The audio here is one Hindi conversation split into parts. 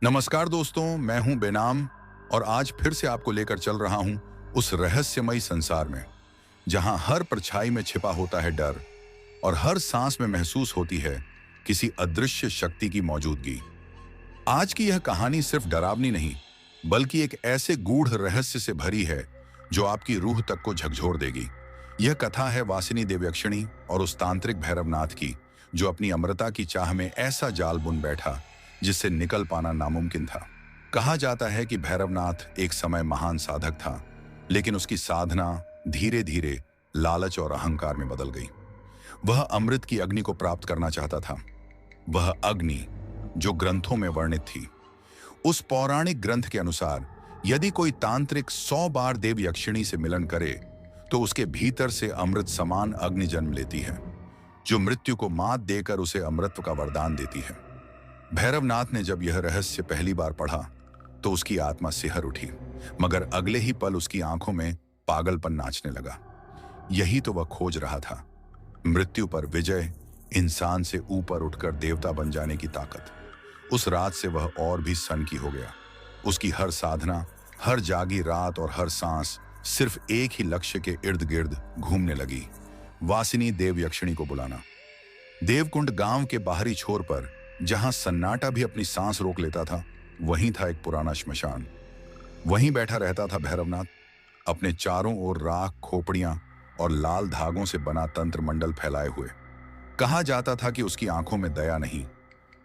नमस्कार दोस्तों, मैं हूं बेनाम और आज फिर से आपको लेकर चल रहा हूं उस रहस्यमयी संसार में जहां हर परछाई में छिपा होता है डर और हर सांस में महसूस होती है किसी अदृश्य शक्ति की मौजूदगी। आज की यह कहानी सिर्फ डरावनी नहीं, बल्कि एक ऐसे गूढ़ रहस्य से भरी है जो आपकी रूह तक को झकझोर देगी। यह कथा है वासिनी देवयक्षिणी और उस तांत्रिक भैरवनाथ की, जो अपनी अमरता की चाह में ऐसा जाल बुन बैठा जिससे निकल पाना नामुमकिन था। कहा जाता है कि भैरवनाथ एक समय महान साधक था, लेकिन उसकी साधना धीरे धीरे लालच और अहंकार में बदल गई। वह अमृत की अग्नि को प्राप्त करना चाहता था, वह अग्नि जो ग्रंथों में वर्णित थी। उस पौराणिक ग्रंथ के अनुसार यदि कोई तांत्रिक 100 बार देव यक्षिणी से मिलन करे तो उसके भीतर से अमृत समान अग्नि जन्म लेती है, जो मृत्यु को मात देकर उसे अमृत का वरदान देती है। भैरवनाथ ने जब यह रहस्य पहली बार पढ़ा तो उसकी आत्मा सिहर उठी, मगर अगले ही पल उसकी आंखों में पागलपन नाचने लगा। यही तो वह खोज रहा था, मृत्यु पर विजय, इंसान से ऊपर उठकर देवता बन जाने की ताकत। उस रात से वह और भी सनकी हो गया। उसकी हर साधना, हर जागी रात और हर सांस सिर्फ एक ही लक्ष्य के इर्द गिर्द घूमने लगी, वासिनी देव यक्षिणी को बुलाना। देवकुंड गांव के बाहरी छोर पर, जहां सन्नाटा भी अपनी सांस रोक लेता था, वहीं था एक पुराना श्मशान। वहीं बैठा रहता था भैरवनाथ, अपने चारों ओर राख, खोपड़ियां और लाल धागों से बना तंत्र मंडल फैलाए हुए। कहा जाता था कि उसकी आंखों में दया नहीं,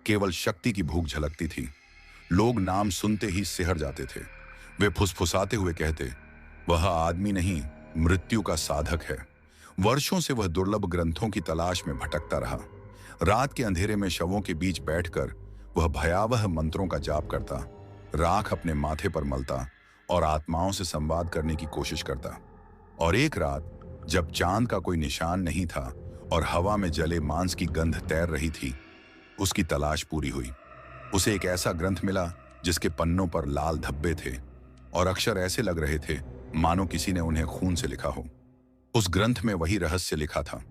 केवल शक्ति की भूख झलकती थी। लोग नाम सुनते ही सिहर जाते थे। वे फुसफुसाते हुए कहते, वह आदमी नहीं, मृत्यु का साधक है। वर्षों से वह दुर्लभ ग्रंथों की तलाश में भटकता रहा। रात के अंधेरे में शवों के बीच बैठकर वह भयावह मंत्रों का जाप करता, राख अपने माथे पर मलता और आत्माओं से संवाद करने की कोशिश करता। और एक रात, जब चांद का कोई निशान नहीं था और हवा में जले मांस की गंध तैर रही थी, उसकी तलाश पूरी हुई। उसे एक ऐसा ग्रंथ मिला जिसके पन्नों पर लाल धब्बे थे और अक्षर ऐसे लग रहे थे मानो किसी ने उन्हें खून से लिखा हो। उस ग्रंथ में वही रहस्य लिखा था,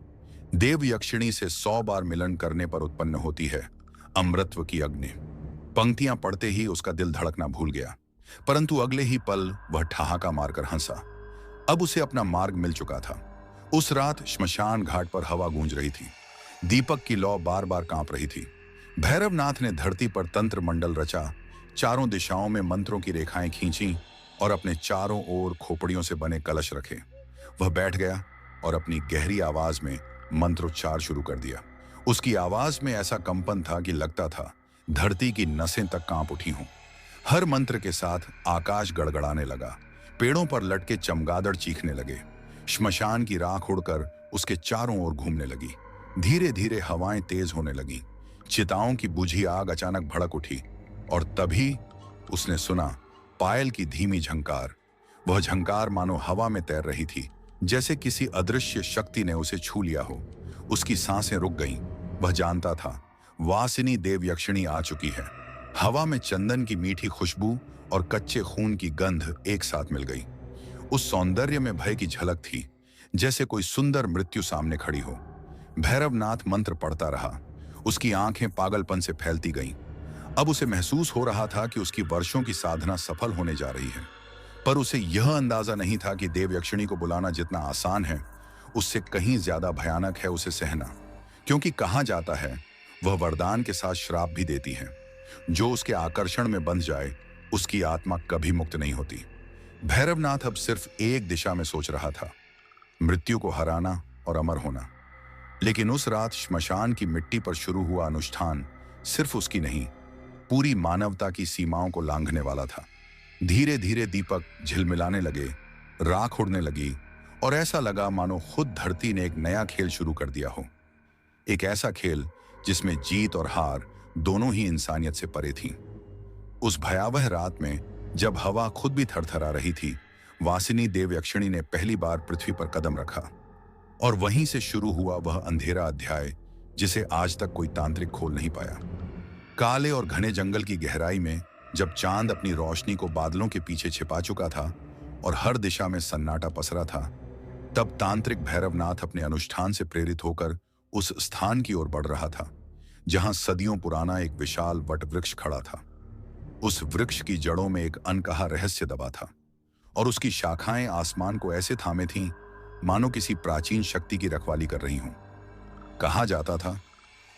देव यक्षिणी से 100 बार मिलन करने पर उत्पन्न होती है अमृतत्व की अग्नि। पंक्तियां पढ़ते ही उसका दिल धड़कना भूल गया, परंतु अगले ही पल वह ठहाका मारकर हंसा। अब उसे अपना मार्ग मिल चुका था। उस रात श्मशान घाट पर हवा गूंज रही थी, दीपक की लौ बार बार कांप रही थी। भैरवनाथ ने धरती पर तंत्र मंडल रचा, चारों दिशाओं में मंत्रों की रेखाएं खींची और अपने चारों ओर खोपड़ियों से बने कलश रखे। वह बैठ गया और अपनी गहरी आवाज में मंत्रोच्चार शुरू कर दिया। उसकी आवाज में ऐसा कंपन था कि लगता था धरती की नसें तक कांप उठी हों। हर मंत्र के साथ आकाश गड़गड़ाने लगा, पेड़ों पर लटके चमगादड़ चीखने लगे, श्मशान की राख उड़कर उसके चारों ओर घूमने लगी। धीरे धीरे हवाएं तेज होने लगी, चिताओं की बुझी आग अचानक भड़क उठी और तभी उसने सुना पायल की धीमी झंकार। वह झंकार मानो हवा में तैर रही थी, जैसे किसी अदृश्य शक्ति ने उसे छू लिया हो। उसकी सांसें रुक गईं। वह जानता था वासिनी देव यक्षिणी आ चुकी है। हवा में चंदन की मीठी खुशबू और कच्चे खून की गंध एक साथ मिल गई। उस सौंदर्य में भय की झलक थी, जैसे कोई सुंदर मृत्यु सामने खड़ी हो। भैरवनाथ मंत्र पढ़ता रहा, उसकी आंखें पागलपन से फैलती गईं। अब उसे महसूस हो रहा था कि उसकी वर्षों की साधना सफल होने जा रही है, पर उसे यह अंदाजा नहीं था कि देव यक्षिणी को बुलाना जितना आसान है, उससे कहीं ज्यादा भयानक है उसे सहना। क्योंकि कहा जाता है वह वरदान के साथ श्राप भी देती है। जो उसके आकर्षण में बंध जाए, उसकी आत्मा कभी मुक्त नहीं होती। भैरवनाथ अब सिर्फ एक दिशा में सोच रहा था, मृत्यु को हराना और अमर होना। लेकिन उस रात श्मशान की मिट्टी पर शुरू हुआ अनुष्ठान सिर्फ उसकी नहीं, पूरी मानवता की सीमाओं को लांघने वाला था। धीरे धीरे दीपक झिलमिलाने लगे, राख उड़ने लगी और ऐसा लगा मानो खुद धरती ने एक नया खेल शुरू कर दिया हो। एक ऐसा खेल जिसमें जीत और हार दोनों ही इंसानियत से परे थीं। उस भयावह रात में जब हवा खुद भी थरथरा रही थी, वासिनी देव यक्षिणी ने पहली बार पृथ्वी पर कदम रखा और वहीं से शुरू हुआ वह अंधेरा अध्याय जिसे आज तक कोई तांत्रिक खोल नहीं पाया। काले और घने जंगल की गहराई में जब चांद अपनी रोशनी को बादलों के पीछे छिपा चुका था और हर दिशा में सन्नाटा पसरा था, तब तांत्रिक भैरवनाथ अपने अनुष्ठान से प्रेरित होकर उस स्थान की ओर बढ़ रहा था जहां सदियों पुराना एक विशाल वटवृक्ष खड़ा था। उस वृक्ष की जड़ों में एक अनकहा रहस्य दबा था और उसकी शाखाएं आसमान को ऐसे थामे थीं मानो किसी प्राचीन शक्ति की रखवाली कर रही हों। कहा जाता था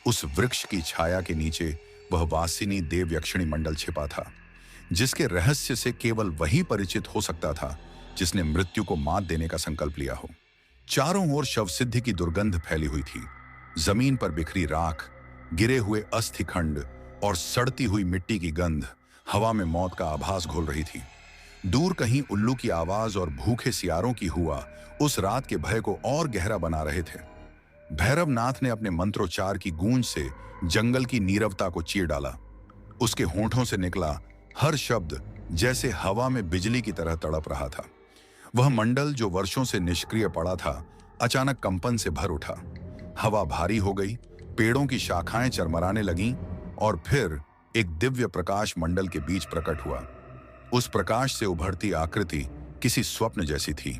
उस वृक्ष की छाया के नीचे वह वासिनी देवयक्षिणी मंडल छिपा था, जिसके रहस्य से केवल वही परिचित हो सकता था जिसने मृत्यु को मात देने का संकल्प लिया हो। चारों ओर शवसिद्धि की दुर्गंध फैली हुई थी। जमीन पर बिखरी राख, गिरे हुए अस्थि खंड और सड़ती हुई मिट्टी की गंध हवा में मौत का आभास घोल रही थी। दूर कहीं उल्लू की आवाज और भूखे सियारों की हुआ उस रात के भय को और गहरा बना रहे थे। भैरवनाथ ने अपने मंत्रोच्चार की गूंज से जंगल की नीरवता को चीर डाला। उसके होंठों से निकला हर शब्द जैसे हवा में बिजली की तरह तड़प रहा था। वह मंडल जो वर्षों से निष्क्रिय पड़ा था, अचानक कंपन से भर उठा। हवा भारी हो गई, पेड़ों की शाखाएं चरमराने लगीं और फिर एक दिव्य प्रकाश मंडल के बीच प्रकट हुआ। उस प्रकाश से उभरती आकृति किसी स्वप्न जैसी थी।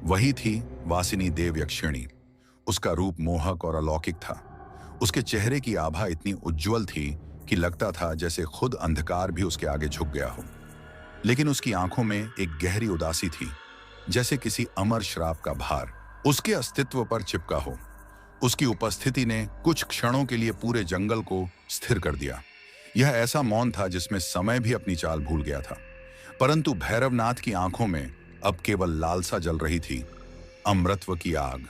वही थी वासिनी देवयक्षिणी। उसका रूप मोहक और अलौकिक था। उसके चेहरे की आभा इतनी उज्जवल थी कि लगता था जैसे खुद अंधकार भी उसके आगे झुक गया हो। लेकिन उसकी आंखों में एक गहरी उदासी थी, जैसे किसी अमर श्राप का भार उसके अस्तित्व पर चिपका हो। उसकी उपस्थिति ने कुछ क्षणों के लिए पूरे जंगल को स्थिर कर दिया। यह ऐसा मौन था जिसमें समय भी अपनी चाल भूल गया था। परंतु भैरवनाथ की आंखों में अब केवल लालसा जल रही थी, अमृतत्व की आग।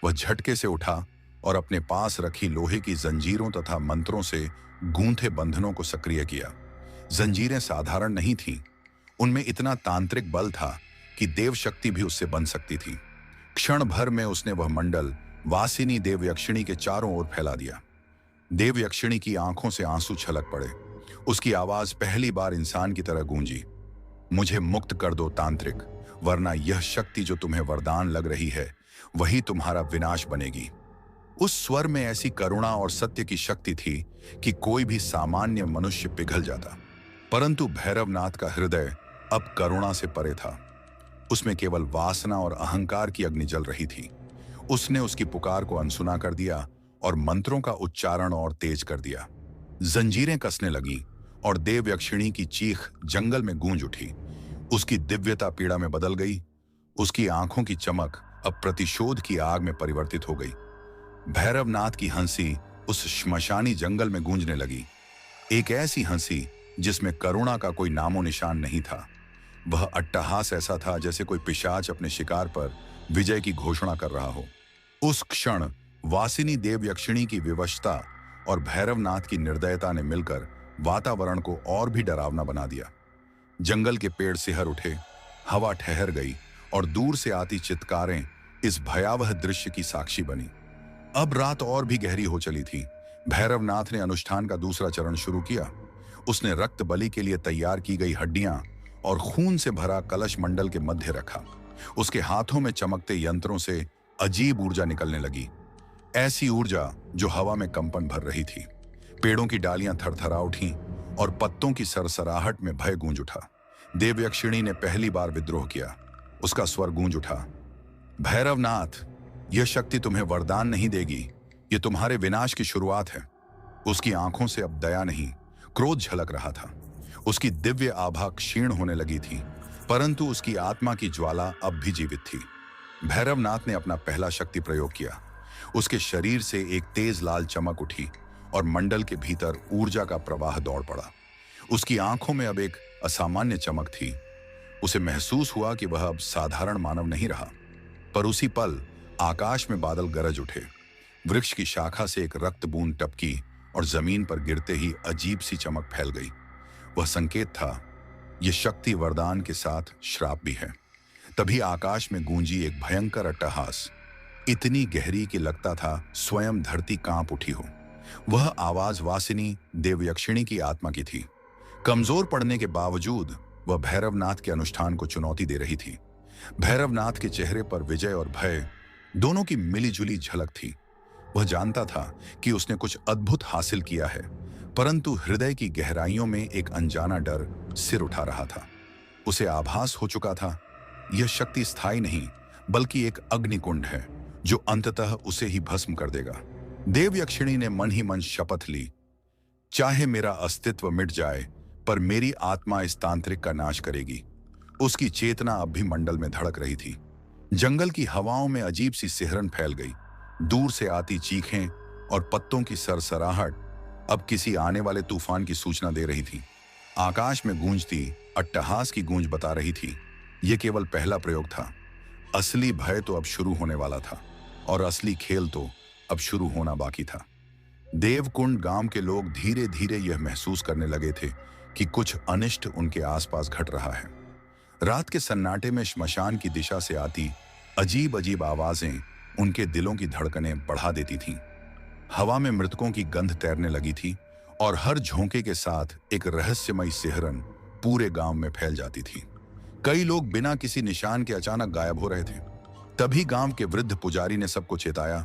वह झटके से उठा और अपने पास रखी लोहे की जंजीरों तथा मंत्रों से गूंथे बंधनों को सक्रिय किया। जंजीरें साधारण नहीं थीं, उनमें इतना तांत्रिक बल था कि देव शक्ति भी उससे बन सकती थी। क्षण भर में उसने वह मंडल वासिनी देवयक्षिणी के चारों ओर फैला दिया। देवयक्षिणी की आंखों से आंसू छलक पड़े। उसकी आवाज पहली बार इंसान की तरह गूंजी, मुझे मुक्त कर दो तांत्रिक, वरना यह शक्ति जो तुम्हें वरदान लग रही है वही तुम्हारा विनाश बनेगी। उस स्वर में ऐसी करुणा और सत्य की शक्ति थी कि कोई भी सामान्य मनुष्य पिघल जाता। परंतु भैरवनाथ का हृदय अब करुणा से परे था। उसमें केवल वासना और अहंकार की अग्नि जल रही थी। उसने उसकी पुकार को अनसुना कर दिया और मंत्रों का उच्चारण और तेज कर दिया। जंजीरें कसने लगी और देवयक्षिणी की चीख जंगल में गूंज उठी। उसकी दिव्यता पीड़ा में बदल गई। उसकी आंखों की चमक अब प्रतिशोध की आग में परिवर्तित हो गई। भैरवनाथ की हंसी उस श्मशानी जंगल में गूंजने लगी, एक ऐसी हंसी जिसमें करुणा का कोई नामो निशान नहीं था। वह अट्टहास ऐसा था जैसे कोई पिशाच अपने शिकार पर विजय की घोषणा कर रहा हो। उस क्षण वासिनी देवयक्षिणी की विवशता और भैरवनाथ की निर्दयता ने मिलकर वातावरण को और भी डरावना बना दिया। जंगल के पेड़ सिहर उठे, हवा ठहर गई और दूर से आती चित्कारें इस भयावह दृश्य की साक्षी बनी। अब रात और भी गहरी हो चली थी। भैरवनाथ ने अनुष्ठान का दूसरा चरण शुरू किया। उसने रक्त बलि के लिए तैयार की गई हड्डियां और खून से भरा कलश मंडल के मध्य रखा। उसके हाथों में चमकते यंत्रों से अजीब ऊर्जा निकलने लगी, ऐसी ऊर्जा जो हवा में कंपन भर रही थी। पेड़ों की डालियां थरथरा उठीं और पत्तों की सरसराहट में भय गूंज उठा। देवयक्षिणी ने पहली बार विद्रोह किया। उसका स्वर गूंज उठा, भैरवनाथ, यह शक्ति तुम्हें वरदान नहीं देगी, यह तुम्हारे विनाश की शुरुआत है। उसकी आंखों से अब दया नहीं, क्रोध झलक रहा था। उसकी दिव्य आभा क्षीण होने लगी थी, परंतु उसकी आत्मा की ज्वाला अब भी जीवित थी। भैरवनाथ ने अपना पहला शक्ति प्रयोग किया। उसके शरीर से एक तेज लाल चमक उठी और मंडल के भीतर ऊर्जा का प्रवाह दौड़ पड़ा। उसकी आंखों में अब एक असामान्य चमक थी। उसे महसूस हुआ कि वह अब साधारण मानव नहीं रहा। पर उसी पल आकाश में बादल गरज उठे। वृक्ष की शाखा से एक रक्त बूंद टपकी और जमीन पर गिरते ही अजीब सी चमक फैल गई। वह संकेत था, यह शक्ति वरदान के साथ श्राप भी है। तभी आकाश में गूंजी एक भयंकर अट्टहास, इतनी गहरी कि लगता था स्वयं धरती कांप उठी हो। वह आवाज वासिनी देवयक्षिणी की आत्मा की थी। कमजोर पड़ने के बावजूद वह भैरवनाथ के अनुष्ठान को चुनौती दे रही थी। भैरवनाथ के चेहरे पर विजय और भय दोनों की मिलीजुली झलक थी। वह जानता था कि उसने कुछ अद्भुत हासिल किया है, परंतु हृदय की गहराइयों में एक अनजाना डर सिर उठा रहा था। उसे आभास हो चुका था, यह शक्ति स्थायी नहीं बल्कि एक अग्निकुंड है जो अंततः उसे ही भस्म कर देगा। देवयक्षिणी ने मन ही मन शपथ ली, चाहे मेरा अस्तित्व मिट जाए, पर मेरी आत्मा इस तांत्रिक का नाश करेगी। उसकी चेतना अब भी मंडल में धड़क रही थी। जंगल की हवाओं में अजीब सी सिहरन फैल गई। दूर से आती चीखें और पत्तों की सरसराहट अब किसी आने वाले तूफान की सूचना दे रही थी। आकाश में गूंजती अट्टहास की गूंज बता रही थी, यह केवल पहला प्रयोग था। असली भय तो अब शुरू होने वाला था और असली खेल तो अब शुरू होना बाकी था। देवकुंड गांव के लोग धीरे धीरे यह महसूस करने लगे थे कि कुछ अनिष्ट उनके आसपास घट रहा है। रात के सन्नाटे में श्मशान की दिशा से आती अजीब अजीब आवाजें उनके दिलों की धड़कनें बढ़ा देती थीं। हवा में मृतकों की गंध तैरने लगी थी और हर झोंके के साथ एक रहस्यमयी सिहरन पूरे गांव में फैल जाती थी। कई लोग बिना किसी निशान के अचानक गायब हो रहे थे। तभी गांव के वृद्ध पुजारी ने सबको चेताया।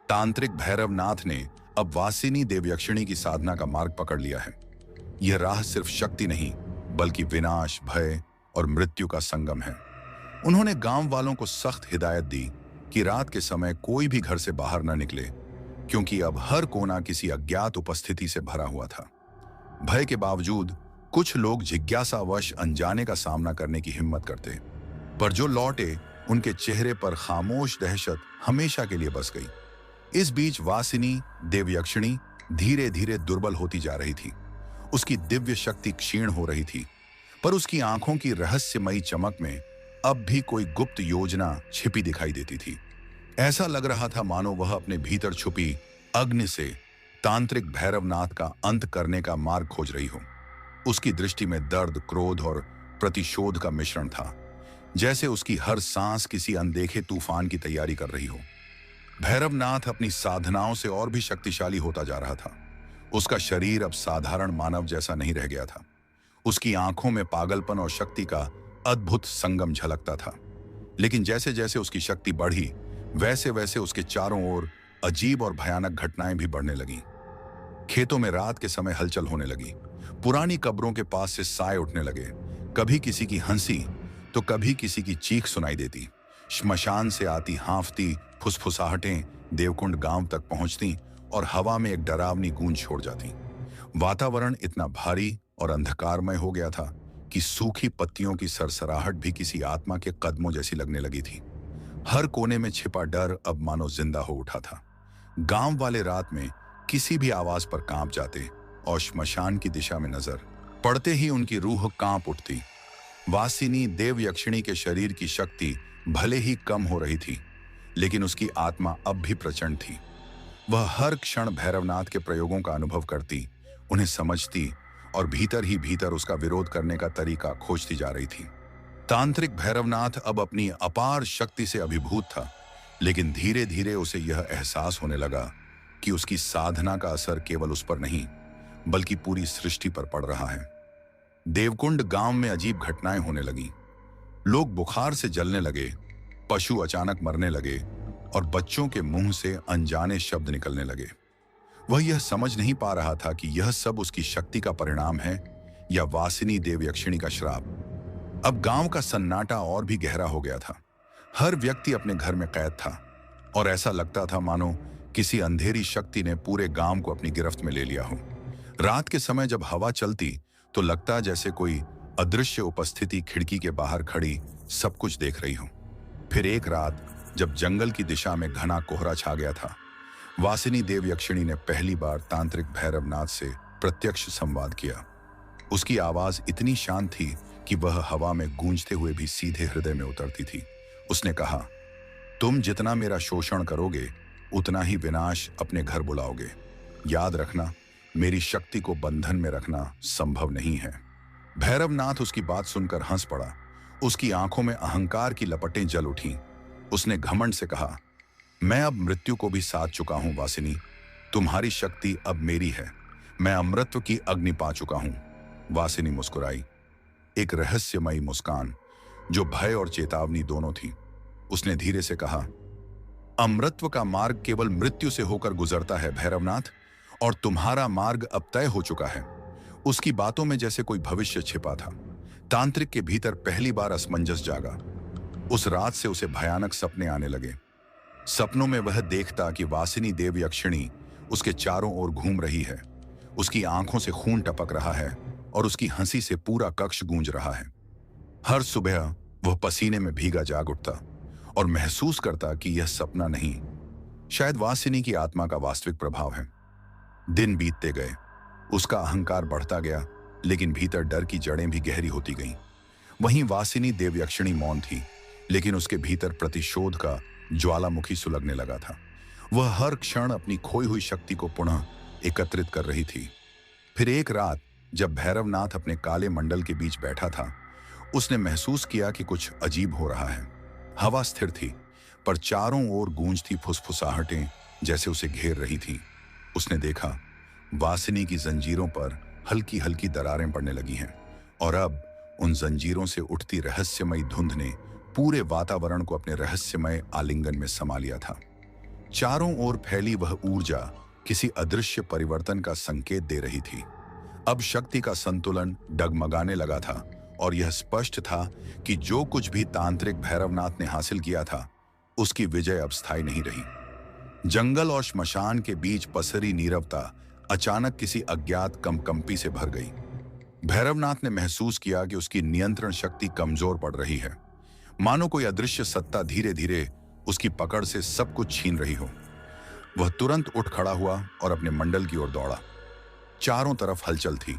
तांत्रिक भैरवनाथ ने अब वासिनी देवयक्षिणी की साधना का मार्ग पकड़ लिया है। यह राह सिर्फ शक्ति नहीं, बल्कि विनाश, भय और मृत्यु का संगम है। उन्होंने गांव वालों को सख्त हिदायत दी कि रात के समय कोई भी घर से बाहर न निकले, क्योंकि अब हर कोना किसी अज्ञात उपस्थिति से भरा हुआ था। भय के बावजूद कुछ लोग जिज्ञासावश अनजाने का सामना करने की हिम्मत करते, पर जो लौटे उनके चेहरे पर खामोश दहशत हमेशा के लिए बस गई। इस बीच वासिनी देवयक्षिणी धीरे धीरे दुर्बल होती जा रही थी। उसकी दिव्य शक्ति क्षीण हो रही थी, पर उसकी आंखों की रहस्यमयी चमक में अब भी कोई गुप्त योजना छिपी दिखाई देती थी। ऐसा लग रहा था मानो वह अपने भीतर छुपी अग्नि से तांत्रिक भैरवनाथ का अंत करने का मार्ग खोज रही हो। उसकी दृष्टि में दर्द, क्रोध और प्रतिशोध का मिश्रण था, जैसे उसकी हर सांस किसी अनदेखे तूफान की तैयारी कर रही हो। भैरवनाथ अपनी साधनाओं से और भी शक्तिशाली होता जा रहा था। उसका शरीर अब साधारण मानव जैसा नहीं रह गया था। उसकी आंखों में पागलपन और शक्ति का अद्भुत संगम झलकता था। लेकिन जैसे जैसे उसकी शक्ति बढ़ी, वैसे वैसे उसके चारों ओर अजीब और भयानक घटनाएं भी बढ़ने लगीं। खेतों में रात के समय हलचल होने लगी। पुरानी कब्रों के पास से साए उठने लगे। कभी किसी की हंसी तो कभी किसी की चीख सुनाई देती। श्मशान से आती हांफती फुसफुसाहटें देवकुंड गांव तक पहुंचती और हवा में एक डरावनी गूंज छोड़ जाती। वातावरण इतना भारी और अंधकारमय हो गया था कि सूखी पत्तियों की सरसराहट भी किसी आत्मा के कदमों जैसी लगने लगी थी। हर कोने में छिपा डर अब मानो जिंदा हो उठा था। गांव वाले रात में किसी भी आवाज पर कांप जाते और श्मशान की दिशा में नजर पड़ते ही उनकी रूह कांप उठती। वासिनी देवयक्षिणी के शरीर की शक्ति भले ही कम हो रही थी, लेकिन उसकी आत्मा अब भी प्रचंड थी। वह हर क्षण भैरवनाथ के प्रयोगों का अनुभव करती, उन्हें समझती और भीतर ही भीतर उसका विरोध करने का तरीका खोजती जा रही थी। तांत्रिक भैरवनाथ अब अपनी अपार शक्ति से अभिभूत था, लेकिन धीरे धीरे उसे यह एहसास होने लगा कि उसकी साधना का असर केवल उस पर नहीं, बल्कि पूरी सृष्टि पर पड़ रहा है। देवकुंड गांव में अजीब घटनाएं होने लगीं। लोग बुखार से जलने लगे, पशु अचानक मरने लगे और बच्चों के मुंह से अनजाने शब्द निकलने लगे। वह यह समझ नहीं पा रहा था कि यह सब उसकी शक्ति का परिणाम है या वासिनी देवयक्षिणी का श्राप। अब गांव का सन्नाटा और भी गहरा हो गया था। हर व्यक्ति अपने घर में कैद था और ऐसा लगता था मानो किसी अंधेरी शक्ति ने पूरे गांव को अपनी गिरफ्त में ले लिया हो। रात के समय जब हवा चलती तो लगता जैसे कोई अदृश्य उपस्थिति खिड़की के बाहर खड़ी सब कुछ देख रही हो। फिर एक रात जब जंगल की दिशा में घना कोहरा छा गया था, वासिनी देवयक्षिणी ने पहली बार तांत्रिक भैरवनाथ से प्रत्यक्ष संवाद किया। उसकी आवाज इतनी शांत थी कि वह हवा में गूंजते हुए भी सीधे हृदय में उतरती थी। उसने कहा, तुम जितना मेरा शोषण करोगे उतना ही विनाश अपने घर बुलाओगे। याद रखना, मेरी शक्ति को बंधन में रखना संभव नहीं है। भैरवनाथ उसकी बात सुनकर हंस पड़ा। उसकी आंखों में अहंकार की लपटें जल उठीं। उसने घमंड से कहा, मैं अब मृत्यु को भी साथ चुका हूं वासिनी। तुम्हारी शक्ति अब मेरी है। मैं अमृतत्व की अग्नि पा चुका हूं। वासिनी मुस्कुराई, एक रहस्यमयी मुस्कान जो भय और चेतावनी दोनों थी। उसने धीरे से कहा, अमृतत्व का मार्ग केवल मृत्यु से होकर गुजरता है भैरवनाथ, और तुम्हारा मार्ग अब तय हो चुका है। उसकी बातों में जैसे कोई भविष्य छिपा था। तांत्रिक के भीतर पहली बार असमंजस जागा। उस रात से उसे भयानक सपने आने लगे। सपनों में वह देखता कि वासिनी देवयक्षिणी उसके चारों ओर घूम रही है। उसकी आंखों से खून टपक रहा है और उसकी हंसी से पूरा कक्ष गूंज रहा है। हर सुबह वह पसीने में भीगा जाग उठता और महसूस करता कि यह सपना नहीं, शायद वासिनी की आत्मा का वास्तविक प्रभाव है। दिन बीतते गए, उसका अहंकार बढ़ता गया, लेकिन भीतर डर की जड़ें भी गहरी होती गईं। वहीं वासिनी देवयक्षिणी मौन थी, लेकिन उसके भीतर प्रतिशोध का ज्वालामुखी सुलगने लगा था। वह हर क्षण अपनी खोई हुई शक्ति को पुनः एकत्रित कर रही थी। फिर एक रात जब भैरवनाथ अपने काले मंडल के बीच बैठा था, उसने महसूस किया कि कुछ अजीब हो रहा है। हवा स्थिर थी, पर चारों ओर गूंजती फुसफुसाहटें जैसे उसे घेर रही थीं। उसने देखा वासिनी की जंजीरों पर हल्की हल्की दरारें पड़ने लगी हैं, और अब उन जंजीरों से उठती रहस्यमयी धुंध ने पूरे वातावरण को अपने रहस्यमय आलिंगन में समा लिया था। चारों ओर फैली वह ऊर्जा किसी अदृश्य परिवर्तन का संकेत दे रही थी। अब शक्ति का संतुलन डगमगाने लगा था, और यह स्पष्ट था कि जो कुछ भी तांत्रिक भैरवनाथ ने हासिल किया था, उसकी विजय अब स्थायी नहीं रही। जंगल और श्मशान के बीच पसरी नीरवता अचानक किसी अज्ञात कंपकंपी से भर गई। भैरवनाथ ने महसूस किया कि उसकी नियंत्रण शक्ति कमजोर पड़ रही है, मानो कोई अदृश्य सत्ता धीरे धीरे उसकी पकड़ से सब कुछ छीन रही हो। वह तुरंत उठ खड़ा हुआ और अपने मंडल की ओर दौड़ा। चारों तरफ हलचल थी,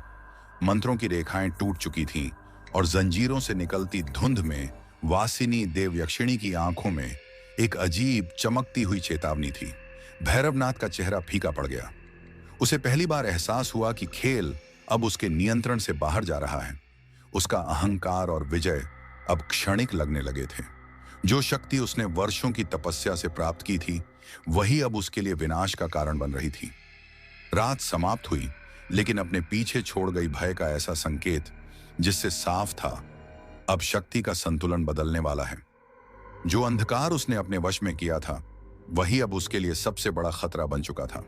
मंत्रों की रेखाएं टूट चुकी थीं, और जंजीरों से निकलती धुंध में वासिनी देवयक्षिणी की आंखों में एक अजीब चमकती हुई चेतावनी थी। भैरवनाथ का चेहरा फीका पड़ गया। उसे पहली बार एहसास हुआ कि खेल अब उसके नियंत्रण से बाहर जा रहा है। उसका अहंकार और विजय अब क्षणिक लगने लगे थे। जो शक्ति उसने वर्षों की तपस्या से प्राप्त की थी, वही अब उसके लिए विनाश का कारण बन रही थी। रात समाप्त हुई, लेकिन अपने पीछे छोड़ गई भय का ऐसा संकेत जिससे साफ था अब शक्ति का संतुलन बदलने वाला है। जो अंधकार उसने अपने वश में किया था, वही अब उसके लिए सबसे बड़ा खतरा बन चुका था।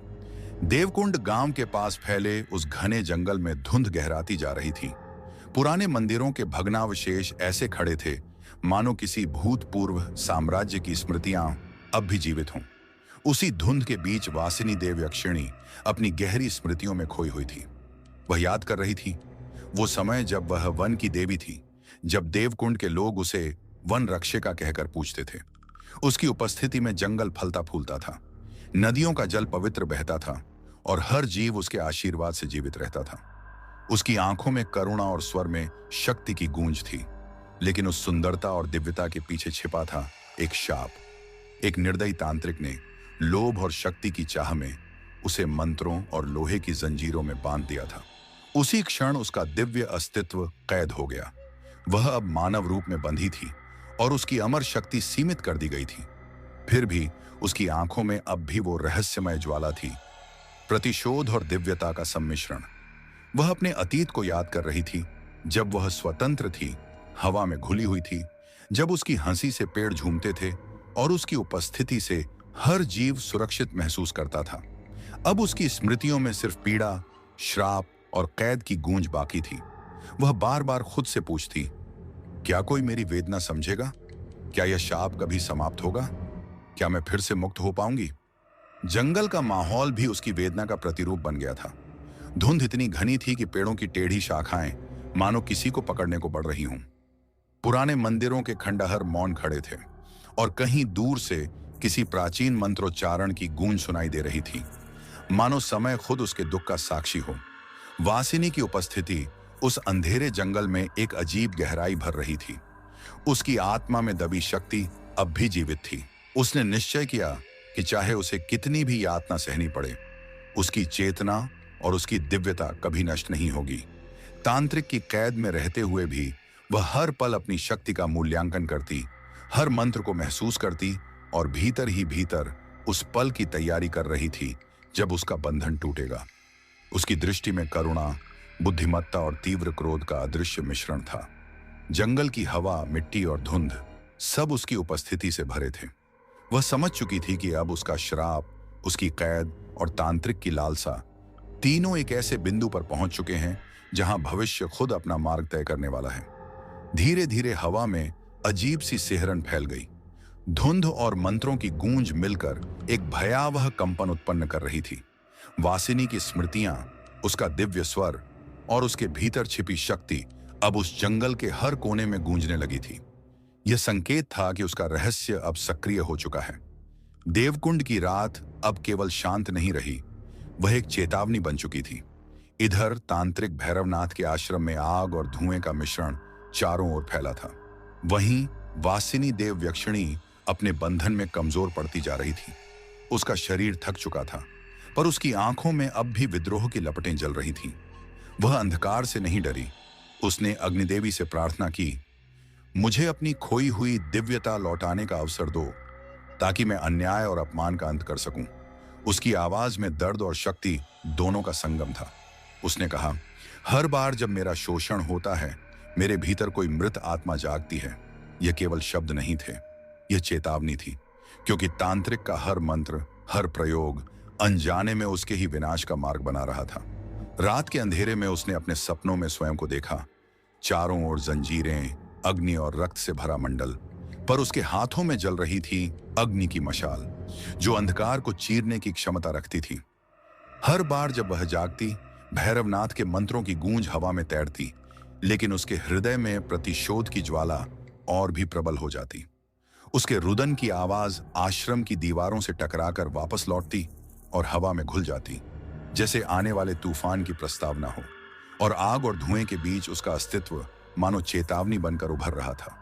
देवकुंड गांव के पास फैले उस घने जंगल में धुंध गहराती जा रही थी। पुराने मंदिरों के भग्नावशेष ऐसे खड़े थे मानो किसी भूतपूर्व साम्राज्य की स्मृतियां अब भी जीवित हों। उसी धुंध के बीच वासिनी देवयक्षिणी अपनी गहरी स्मृतियों में खोई हुई थी। वह याद कर रही थी वो समय जब वह वन की देवी थी, जब देवकुंड के लोग उसे वन रक्षिका कहकर पूछते थे। उसकी उपस्थिति में जंगल फलता फूलता था, नदियों का जल पवित्र बहता था, और हर जीव उसके आशीर्वाद से जीवित रहता था। उसकी आंखों में करुणा और स्वर में शक्ति की गूंज थी, लेकिन उस सुंदरता और दिव्यता के पीछे छिपा था एक शाप। एक निर्दयी तांत्रिक ने लोभ और शक्ति की चाह में उसे मंत्रों और लोहे की जंजीरों में बांध दिया था। उसी क्षण उसका दिव्य अस्तित्व कैद हो गया। वह अब मानव रूप में बंधी थी, और उसकी अमर शक्ति सीमित कर दी गई थी। फिर भी उसकी आंखों में अब भी वो रहस्यमय ज्वाला थी, प्रतिशोध और दिव्यता का सम्मिश्रण। वह अपने अतीत को याद कर रही थी, जब वह स्वतंत्र थी, हवा में घुली हुई थी, जब उसकी हंसी से पेड़ झूमते थे और उसकी उपस्थिति से हर जीव सुरक्षित महसूस करता था। अब उसकी स्मृतियों में सिर्फ पीड़ा, श्राप और कैद की गूंज बाकी थी। वह बार बार खुद से पूछती, क्या कोई मेरी वेदना समझेगा? क्या यह शाप कभी समाप्त होगा? क्या मैं फिर से मुक्त हो पाऊंगी? जंगल का माहौल भी उसकी वेदना का प्रतिरूप बन गया था। धुंध इतनी घनी थी कि पेड़ों की टेढ़ी शाखाएं मानो किसी को पकड़ने को बढ़ रही हों। पुराने मंदिरों के खंडहर मौन खड़े थे, और कहीं दूर से किसी प्राचीन मंत्रोच्चारण की गूंज सुनाई दे रही थी, मानो समय खुद उसके दुख का साक्षी हो। वासिनी की उपस्थिति उस अंधेरे जंगल में एक अजीब गहराई भर रही थी। उसकी आत्मा में दबी शक्ति अब भी जीवित थी। उसने निश्चय किया कि चाहे उसे कितनी भी यातना सहनी पड़े, उसकी चेतना और उसकी दिव्यता कभी नष्ट नहीं होगी। तांत्रिक की कैद में रहते हुए भी वह हर पल अपनी शक्ति का मूल्यांकन करती, हर मंत्र को महसूस करती, और भीतर ही भीतर उस पल की तैयारी कर रही थी जब उसका बंधन टूटेगा। उसकी दृष्टि में करुणा, बुद्धिमत्ता और तीव्र क्रोध का अदृश्य मिश्रण था। जंगल की हवा, मिट्टी और धुंध सब उसकी उपस्थिति से भरे थे। वह समझ चुकी थी कि अब उसका श्राप, उसकी कैद और तांत्रिक की लालसा तीनों एक ऐसे बिंदु पर पहुंच चुके हैं जहां भविष्य खुद अपना मार्ग तय करने वाला है। धीरे धीरे हवा में अजीब सी सिहरन फैल गई। धुंध और मंत्रों की गूंज मिलकर एक भयावह कंपन उत्पन्न कर रही थी। वासिनी की स्मृतियां, उसका दिव्य स्वर और उसके भीतर छिपी शक्ति अब उस जंगल के हर कोने में गूंजने लगी थी। यह संकेत था कि उसका रहस्य अब सक्रिय हो चुका है। देवकुंड की रात अब केवल शांत नहीं रही, वह एक चेतावनी बन चुकी थी। इधर तांत्रिक भैरवनाथ के आश्रम में आग और धुएं का मिश्रण चारों ओर फैला था। वहीं वासिनी देव यक्षिणी अपने बंधन में कमजोर पड़ती जा रही थी। उसका शरीर थक चुका था, पर उसकी आंखों में अब भी विद्रोह की लपटें जल रही थीं। वह अंधकार से नहीं डरी। उसने अग्निदेवी से प्रार्थना की, मुझे अपनी खोई हुई दिव्यता लौटाने का अवसर दो, ताकि मैं अन्याय और अपमान का अंत कर सकूं। उसकी आवाज में दर्द और शक्ति दोनों का संगम था। उसने कहा, हर बार जब मेरा शोषण होता है, मेरे भीतर कोई मृत आत्मा जागती है। यह केवल शब्द नहीं थे, यह चेतावनी थी, क्योंकि तांत्रिक का हर मंत्र, हर प्रयोग अनजाने में उसके ही विनाश का मार्ग बना रहा था। रात के अंधेरे में उसने अपने सपनों में स्वयं को देखा, चारों ओर जंजीरें, अग्नि और रक्त से भरा मंडल, पर उसके हाथों में जल रही थी अग्नि की मशाल, जो अंधकार को चीरने की क्षमता रखती थी। हर बार जब वह जागती, भैरवनाथ के मंत्रों की गूंज हवा में तैरती, लेकिन उसके हृदय में प्रतिशोध की ज्वाला और भी प्रबल हो जाती। उसके रुदन की आवाज आश्रम की दीवारों से टकराकर वापस लौटती और हवा में घुल जाती, जैसे आने वाले तूफान की प्रस्तावना हो। और आग और धुएं के बीच उसका अस्तित्व मानो चेतावनी बनकर उभर रहा था।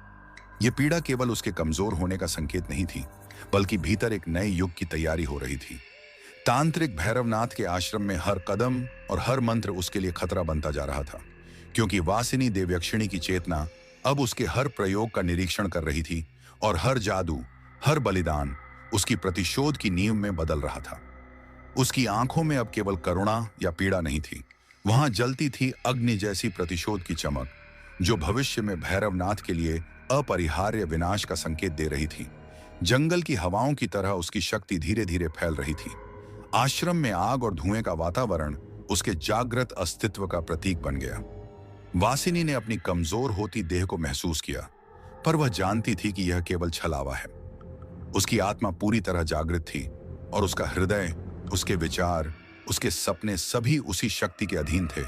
यह पीड़ा केवल उसके कमजोर होने का संकेत नहीं थी, बल्कि भीतर एक नए युग की तैयारी हो रही थी। तांत्रिक भैरवनाथ के आश्रम में हर कदम और हर मंत्र उसके लिए खतरा बनता जा रहा था, क्योंकि वासिनी देवयक्षिणी की चेतना अब उसके हर प्रयोग का निरीक्षण कर रही थी, और हर जादू, हर बलिदान उसकी प्रतिशोध की नींव में बदल रहा था। उसकी आंखों में अब केवल करुणा या पीड़ा नहीं थी, वहां जलती थी अग्नि जैसी प्रतिशोध की चमक, जो भविष्य में भैरवनाथ के लिए अपरिहार्य विनाश का संकेत दे रही थी। जंगल की हवाओं की तरह उसकी शक्ति धीरे धीरे फैल रही थी। आश्रम में आग और धुएं का वातावरण उसके जागृत अस्तित्व का प्रतीक बन गया। वासिनी ने अपनी कमजोर होती देह को महसूस किया, पर वह जानती थी कि यह केवल छलावा है। उसकी आत्मा पूरी तरह जागृत थी, और उसका हृदय, उसके विचार, उसके सपने सभी उसी शक्ति के अधीन थे,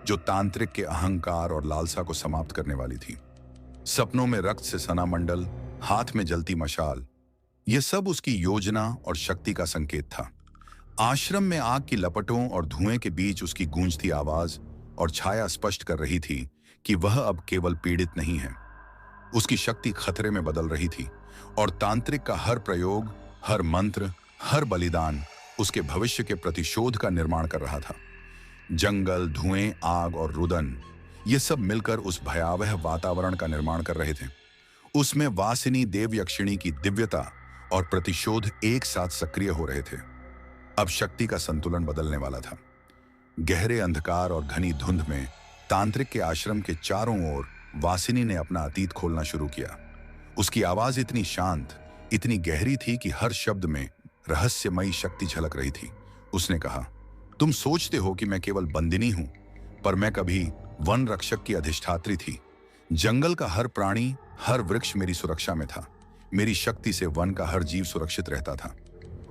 जो तांत्रिक के अहंकार और लालसा को समाप्त करने वाली थी। सपनों में रक्त से सना मंडल, हाथ में जलती मशाल, यह सब उसकी योजना और शक्ति का संकेत था। आश्रम में आग की लपटों और धुएं के बीच उसकी गूंजती आवाज और छाया स्पष्ट कर रही थी कि वह अब केवल पीड़ित नहीं है। उसकी शक्ति खतरे में बदल रही थी, और तांत्रिक का हर प्रयोग, हर मंत्र, हर बलिदान उसके भविष्य के प्रतिशोध का निर्माण कर रहा था। जंगल, धुएं, आग और रुदन, ये सब मिलकर उस भयावह वातावरण का निर्माण कर रहे थे। उसमें वासिनी देवयक्षिणी की दिव्यता और प्रतिशोध एक साथ सक्रिय हो रहे थे। अब शक्ति का संतुलन बदलने वाला था। गहरे अंधकार और घनी धुंध में तांत्रिक के आश्रम के चारों ओर वासिनी ने अपना अतीत खोलना शुरू किया। उसकी आवाज इतनी शांत, इतनी गहरी थी कि हर शब्द में रहस्यमयी शक्ति झलक रही थी। उसने कहा, तुम सोचते हो कि मैं केवल बंदिनी हूं, पर मैं कभी वन रक्षक की अधिष्ठात्री थी। जंगल का हर प्राणी, हर वृक्ष मेरी सुरक्षा में था। मेरी शक्ति से वन का हर जीव सुरक्षित रहता था।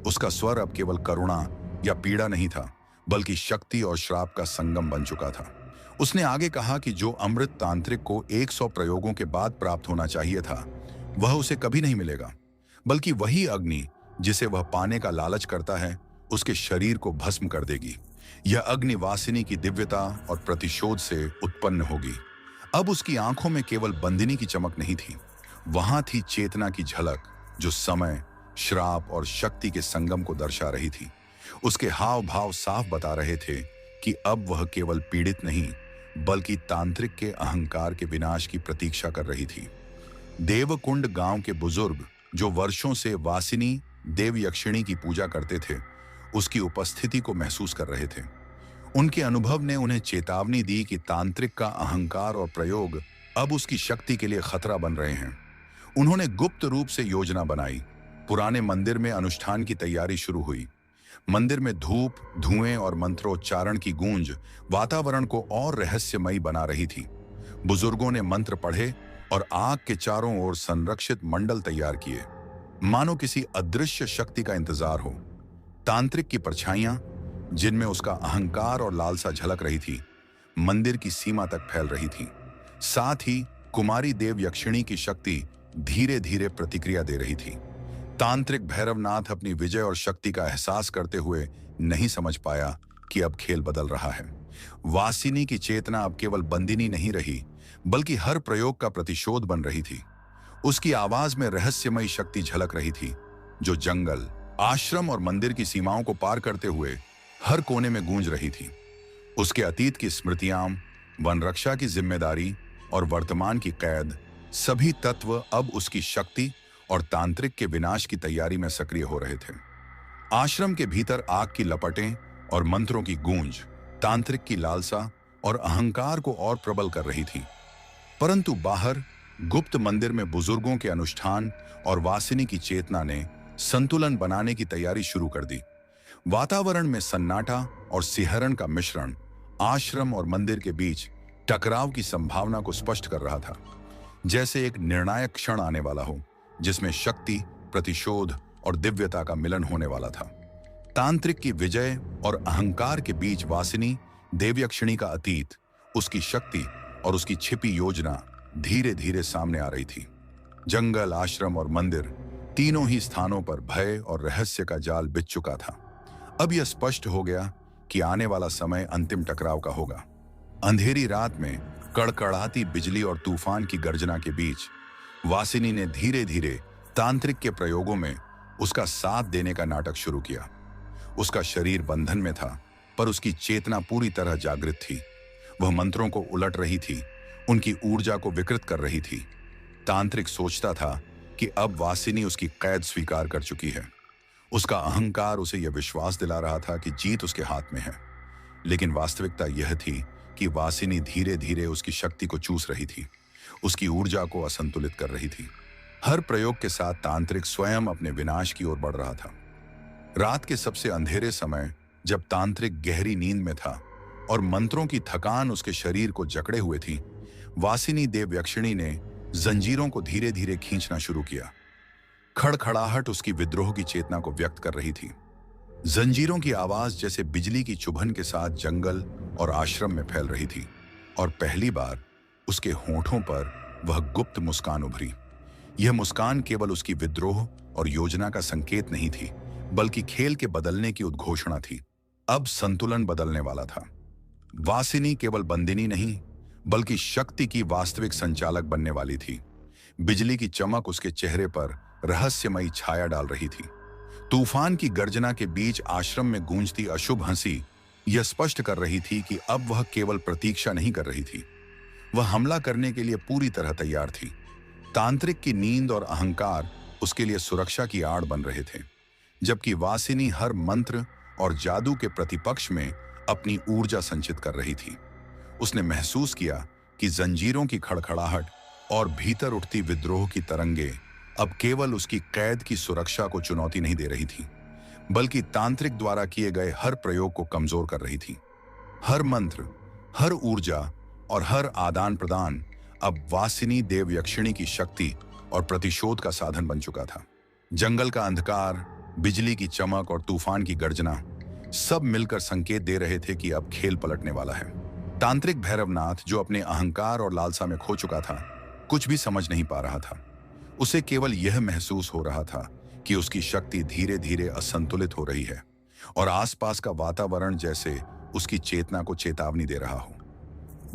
उसका स्वर अब केवल करुणा या पीड़ा नहीं था, बल्कि शक्ति और श्राप का संगम बन चुका था। उसने आगे कहा कि जो अमृत तांत्रिक को 100 प्रयोगों के बाद प्राप्त होना चाहिए था, वह उसे कभी नहीं मिलेगा, बल्कि वही अग्नि जिसे वह पाने का लालच करता है, उसके शरीर को भस्म कर देगी। यह अग्नि वासिनी की दिव्यता और प्रतिशोध से उत्पन्न होगी। अब उसकी आंखों में केवल बंदिनी की चमक नहीं थी, वहां थी चेतना की झलक, जो समय, श्राप और शक्ति के संगम को दर्शा रही थी। उसके हाव भाव साफ बता रहे थे कि अब वह केवल पीड़ित नहीं, बल्कि तांत्रिक के अहंकार के विनाश की प्रतीक्षा कर रही थी। देवकुंड गांव के बुजुर्ग, जो वर्षों से वासिनी देवयक्षिणी की पूजा करते थे, उसकी उपस्थिति को महसूस कर रहे थे। उनके अनुभव ने उन्हें चेतावनी दी कि तांत्रिक का अहंकार और प्रयोग अब उसकी शक्ति के लिए खतरा बन रहे हैं। उन्होंने गुप्त रूप से योजना बनाई। पुराने मंदिर में अनुष्ठान की तैयारी शुरू हुई। मंदिर में धूप, धुएं और मंत्रोच्चारण की गूंज वातावरण को और रहस्यमयी बना रही थी। बुजुर्गों ने मंत्र पढ़े और आग के चारों ओर संरक्षित मंडल तैयार किए, मानो किसी अदृश्य शक्ति का इंतजार हो। तांत्रिक की परछाइयां, जिनमें उसका अहंकार और लालसा झलक रही थी, मंदिर की सीमा तक फैल रही थी। साथ ही कुमारी देव यक्षिणी की शक्ति धीरे धीरे प्रतिक्रिया दे रही थी। तांत्रिक भैरवनाथ अपनी विजय और शक्ति का एहसास करते हुए नहीं समझ पाया कि अब खेल बदल रहा है। वासिनी की चेतना अब केवल बंदिनी नहीं रही, बल्कि हर प्रयोग का प्रतिशोध बन रही थी। उसकी आवाज में रहस्यमयी शक्ति झलक रही थी, जो जंगल, आश्रम और मंदिर की सीमाओं को पार करते हुए हर कोने में गूंज रही थी। उसके अतीत की स्मृतियां, वन रक्षा की जिम्मेदारी और वर्तमान की कैद, सभी तत्व अब उसकी शक्ति और तांत्रिक के विनाश की तैयारी में सक्रिय हो रहे थे। आश्रम के भीतर आग की लपटें और मंत्रों की गूंज तांत्रिक की लालसा और अहंकार को और प्रबल कर रही थी। परंतु बाहर गुप्त मंदिर में बुजुर्गों के अनुष्ठान और वासिनी की चेतना ने संतुलन बनाने की तैयारी शुरू कर दी। वातावरण में सन्नाटा और सिहरन का मिश्रण आश्रम और मंदिर के बीच टकराव की संभावना को स्पष्ट कर रहा था, जैसे एक निर्णायक क्षण आने वाला हो जिसमें शक्ति, प्रतिशोध और दिव्यता का मिलन होने वाला था। तांत्रिक की विजय और अहंकार के बीच वासिनी देवयक्षिणी का अतीत, उसकी शक्ति और उसकी छिपी योजना धीरे धीरे सामने आ रही थी। जंगल, आश्रम और मंदिर, तीनों ही स्थानों पर भय और रहस्य का जाल बिछ चुका था। अब यह स्पष्ट हो गया कि आने वाला समय अंतिम टकराव का होगा। अंधेरी रात में कड़कड़ाती बिजली और तूफान की गर्जना के बीच वासिनी ने धीरे धीरे तांत्रिक के प्रयोगों में उसका साथ देने का नाटक शुरू किया। उसका शरीर बंधन में था, पर उसकी चेतना पूरी तरह जागृत थी। वह मंत्रों को उलट रही थी, उनकी ऊर्जा को विकृत कर रही थी। तांत्रिक सोचता था कि अब वासिनी उसकी कैद स्वीकार कर चुकी है। उसका अहंकार उसे यह विश्वास दिला रहा था कि जीत उसके हाथ में है, लेकिन वास्तविकता यह थी कि वासिनी धीरे धीरे उसकी शक्ति को चूस रही थी, उसकी ऊर्जा को असंतुलित कर रही थी। हर प्रयोग के साथ तांत्रिक स्वयं अपने विनाश की ओर बढ़ रहा था। रात के सबसे अंधेरे समय, जब तांत्रिक गहरी नींद में था और मंत्रों की थकान उसके शरीर को जकड़े हुए थी, वासिनी देवयक्षिणी ने जंजीरों को धीरे धीरे खींचना शुरू किया। खड़खड़ाहट उसकी विद्रोह की चेतना को व्यक्त कर रही थी। जंजीरों की आवाज जैसे बिजली की चुभन के साथ जंगल और आश्रम में फैल रही थी, और पहली बार उसके होठों पर वह गुप्त मुस्कान उभरी। यह मुस्कान केवल उसकी विद्रोह और योजना का संकेत नहीं थी, बल्कि खेल के बदलने की उद्घोषणा थी। अब संतुलन बदलने वाला था। वासिनी केवल बंदिनी नहीं, बल्कि शक्ति की वास्तविक संचालक बनने वाली थी। बिजली की चमक उसके चेहरे पर रहस्यमयी छाया डाल रही थी। तूफान की गर्जना के बीच आश्रम में गूंजती अशुभ हंसी यह स्पष्ट कर रही थी कि अब वह केवल प्रतीक्षा नहीं कर रही थी, वह हमला करने के लिए पूरी तरह तैयार थी। तांत्रिक की नींद और अहंकार उसके लिए सुरक्षा की आड़ बन रहे थे, जबकि वासिनी हर मंत्र और जादू के प्रतिपक्ष में अपनी ऊर्जा संचित कर रही थी। उसने महसूस किया कि जंजीरों की खड़खड़ाहट और भीतर उठती विद्रोह की तरंगे अब केवल उसकी कैद की सुरक्षा को चुनौती नहीं दे रही थी, बल्कि तांत्रिक द्वारा किए गए हर प्रयोग को कमजोर कर रही थी। हर मंत्र, हर ऊर्जा और हर आदान प्रदान अब वासिनी देवयक्षिणी की शक्ति और प्रतिशोध का साधन बन चुका था। जंगल का अंधकार, बिजली की चमक और तूफान की गर्जना सब मिलकर संकेत दे रहे थे कि अब खेल पलटने वाला है। तांत्रिक भैरवनाथ, जो अपने अहंकार और लालसा में खो चुका था, कुछ भी समझ नहीं पा रहा था। उसे केवल यह महसूस हो रहा था कि उसकी शक्ति धीरे धीरे असंतुलित हो रही है और आसपास का वातावरण जैसे उसकी चेतना को चेतावनी दे रहा हो।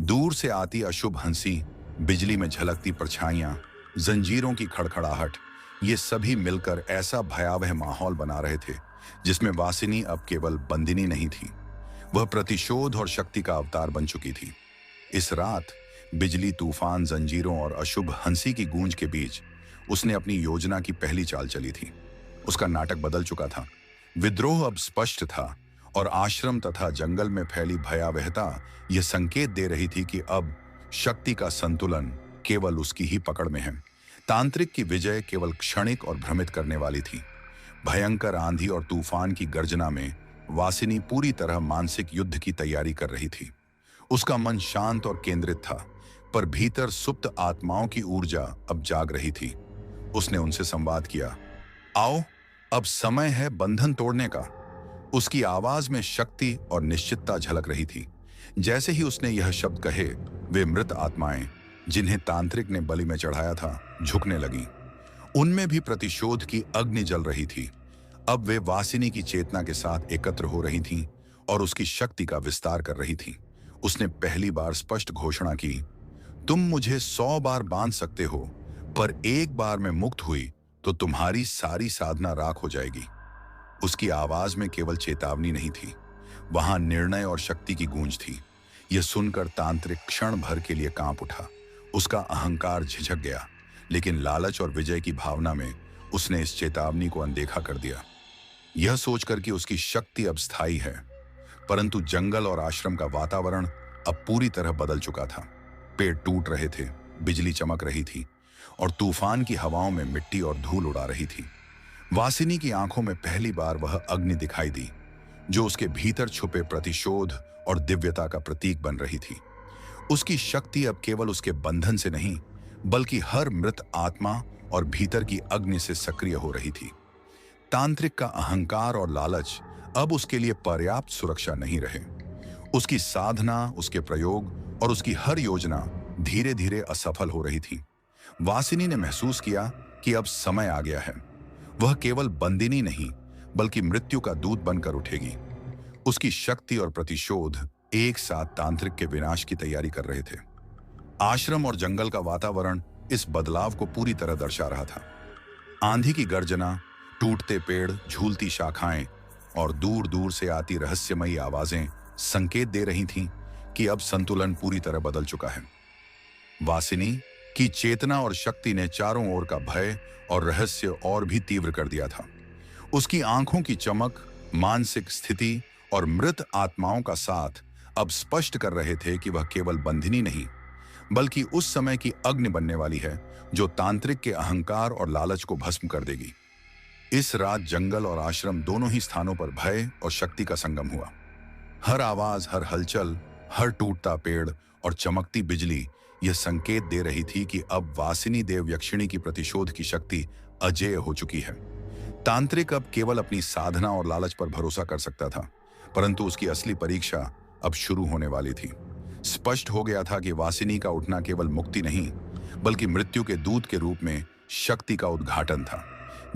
दूर से आती अशुभ हंसी, बिजली में झलकती परछाइयां, जंजीरों की खड़खड़ाहट, ये सभी मिलकर ऐसा भयावह माहौल बना रहे थे जिसमें वासिनी अब केवल बंदिनी नहीं थी, वह प्रतिशोध और शक्ति का अवतार बन चुकी थी। इस रात बिजली, तूफान, जंजीरों और अशुभ हंसी की गूंज के बीच उसने अपनी योजना की पहली चाल चली थी। उसका नाटक बदल चुका था। विद्रोह अब स्पष्ट था और आश्रम तथा जंगल में फैली भयावहता यह संकेत दे रही थी कि अब शक्ति का संतुलन केवल उसकी ही पकड़ में है। तांत्रिक की विजय केवल क्षणिक और भ्रमित करने वाली थी। भयंकर आंधी और तूफान की गर्जना में वासिनी पूरी तरह मानसिक युद्ध की तैयारी कर रही थी। उसका मन शांत और केंद्रित था, पर भीतर सुप्त आत्माओं की ऊर्जा अब जाग रही थी। उसने उनसे संवाद किया, आओ, अब समय है बंधन तोड़ने का। उसकी आवाज में शक्ति और निश्चितता झलक रही थी, जैसे ही उसने यह शब्द कहे, वे मृत आत्माएं जिन्हें तांत्रिक ने बलि में चढ़ाया था, झुकने लगीं। उनमें भी प्रतिशोध की अग्नि जल रही थी। अब वे वासिनी की चेतना के साथ एकत्र हो रही थीं और उसकी शक्ति का विस्तार कर रही थीं। उसने पहली बार स्पष्ट घोषणा की, तुम मुझे 100 बार बांध सकते हो, पर एक बार मैं मुक्त हुई तो तुम्हारी सारी साधना राख हो जाएगी। उसकी आवाज में केवल चेतावनी नहीं थी, वहां निर्णय और शक्ति की गूंज थी। यह सुनकर तांत्रिक क्षण भर के लिए कांप उठा। उसका अहंकार झिझक गया, लेकिन लालच और विजय की भावना में उसने इस चेतावनी को अनदेखा कर दिया। यह सोचकर कि उसकी शक्ति अब स्थायी है, परंतु जंगल और आश्रम का वातावरण अब पूरी तरह बदल चुका था। पेड़ टूट रहे थे, बिजली चमक रही थी और तूफान की हवाओं में मिट्टी और धूल उड़ा रही थी। वासिनी की आंखों में पहली बार वह अग्नि दिखाई दी, जो उसके भीतर छुपे प्रतिशोध और दिव्यता का प्रतीक बन रही थी। उसकी शक्ति अब केवल उसके बंधन से नहीं, बल्कि हर मृत आत्मा और भीतर की अग्नि से सक्रिय हो रही थी। तांत्रिक का अहंकार और लालच अब उसके लिए पर्याप्त सुरक्षा नहीं रहे। उसकी साधना, उसके प्रयोग और उसकी हर योजना धीरे धीरे असफल हो रही थी। वासिनी ने महसूस किया कि अब समय आ गया है। वह केवल बंदिनी नहीं, बल्कि मृत्यु का दूत बनकर उठेगी। उसकी शक्ति और प्रतिशोध एक साथ तांत्रिक के विनाश की तैयारी कर रहे थे। आश्रम और जंगल का वातावरण इस बदलाव को पूरी तरह दर्शा रहा था। आंधी की गर्जना, टूटते पेड़, झूलती शाखाएं और दूर दूर से आती रहस्यमयी आवाजें संकेत दे रही थीं कि अब संतुलन पूरी तरह बदल चुका है। वासिनी की चेतना और शक्ति ने चारों ओर का भय और रहस्य और भी तीव्र कर दिया था। उसकी आंखों की चमक, मानसिक स्थिति और मृत आत्माओं का साथ अब स्पष्ट कर रहे थे कि वह केवल बंधिनी नहीं, बल्कि उस समय की अग्नि बनने वाली है जो तांत्रिक के अहंकार और लालच को भस्म कर देगी। इस रात जंगल और आश्रम दोनों ही स्थानों पर भय और शक्ति का संगम हुआ। हर आवाज, हर हलचल, हर टूटता पेड़ और चमकती बिजली यह संकेत दे रही थी कि अब वासिनी देव यक्षिणी की प्रतिशोध की शक्ति अजेय हो चुकी है। तांत्रिक अब केवल अपनी साधना और लालच पर भरोसा कर सकता था, परंतु उसकी असली परीक्षा अब शुरू होने वाली थी। स्पष्ट हो गया था कि वासिनी का उठना केवल मुक्ति नहीं, बल्कि मृत्यु के दूत के रूप में शक्ति का उद्घाटन था।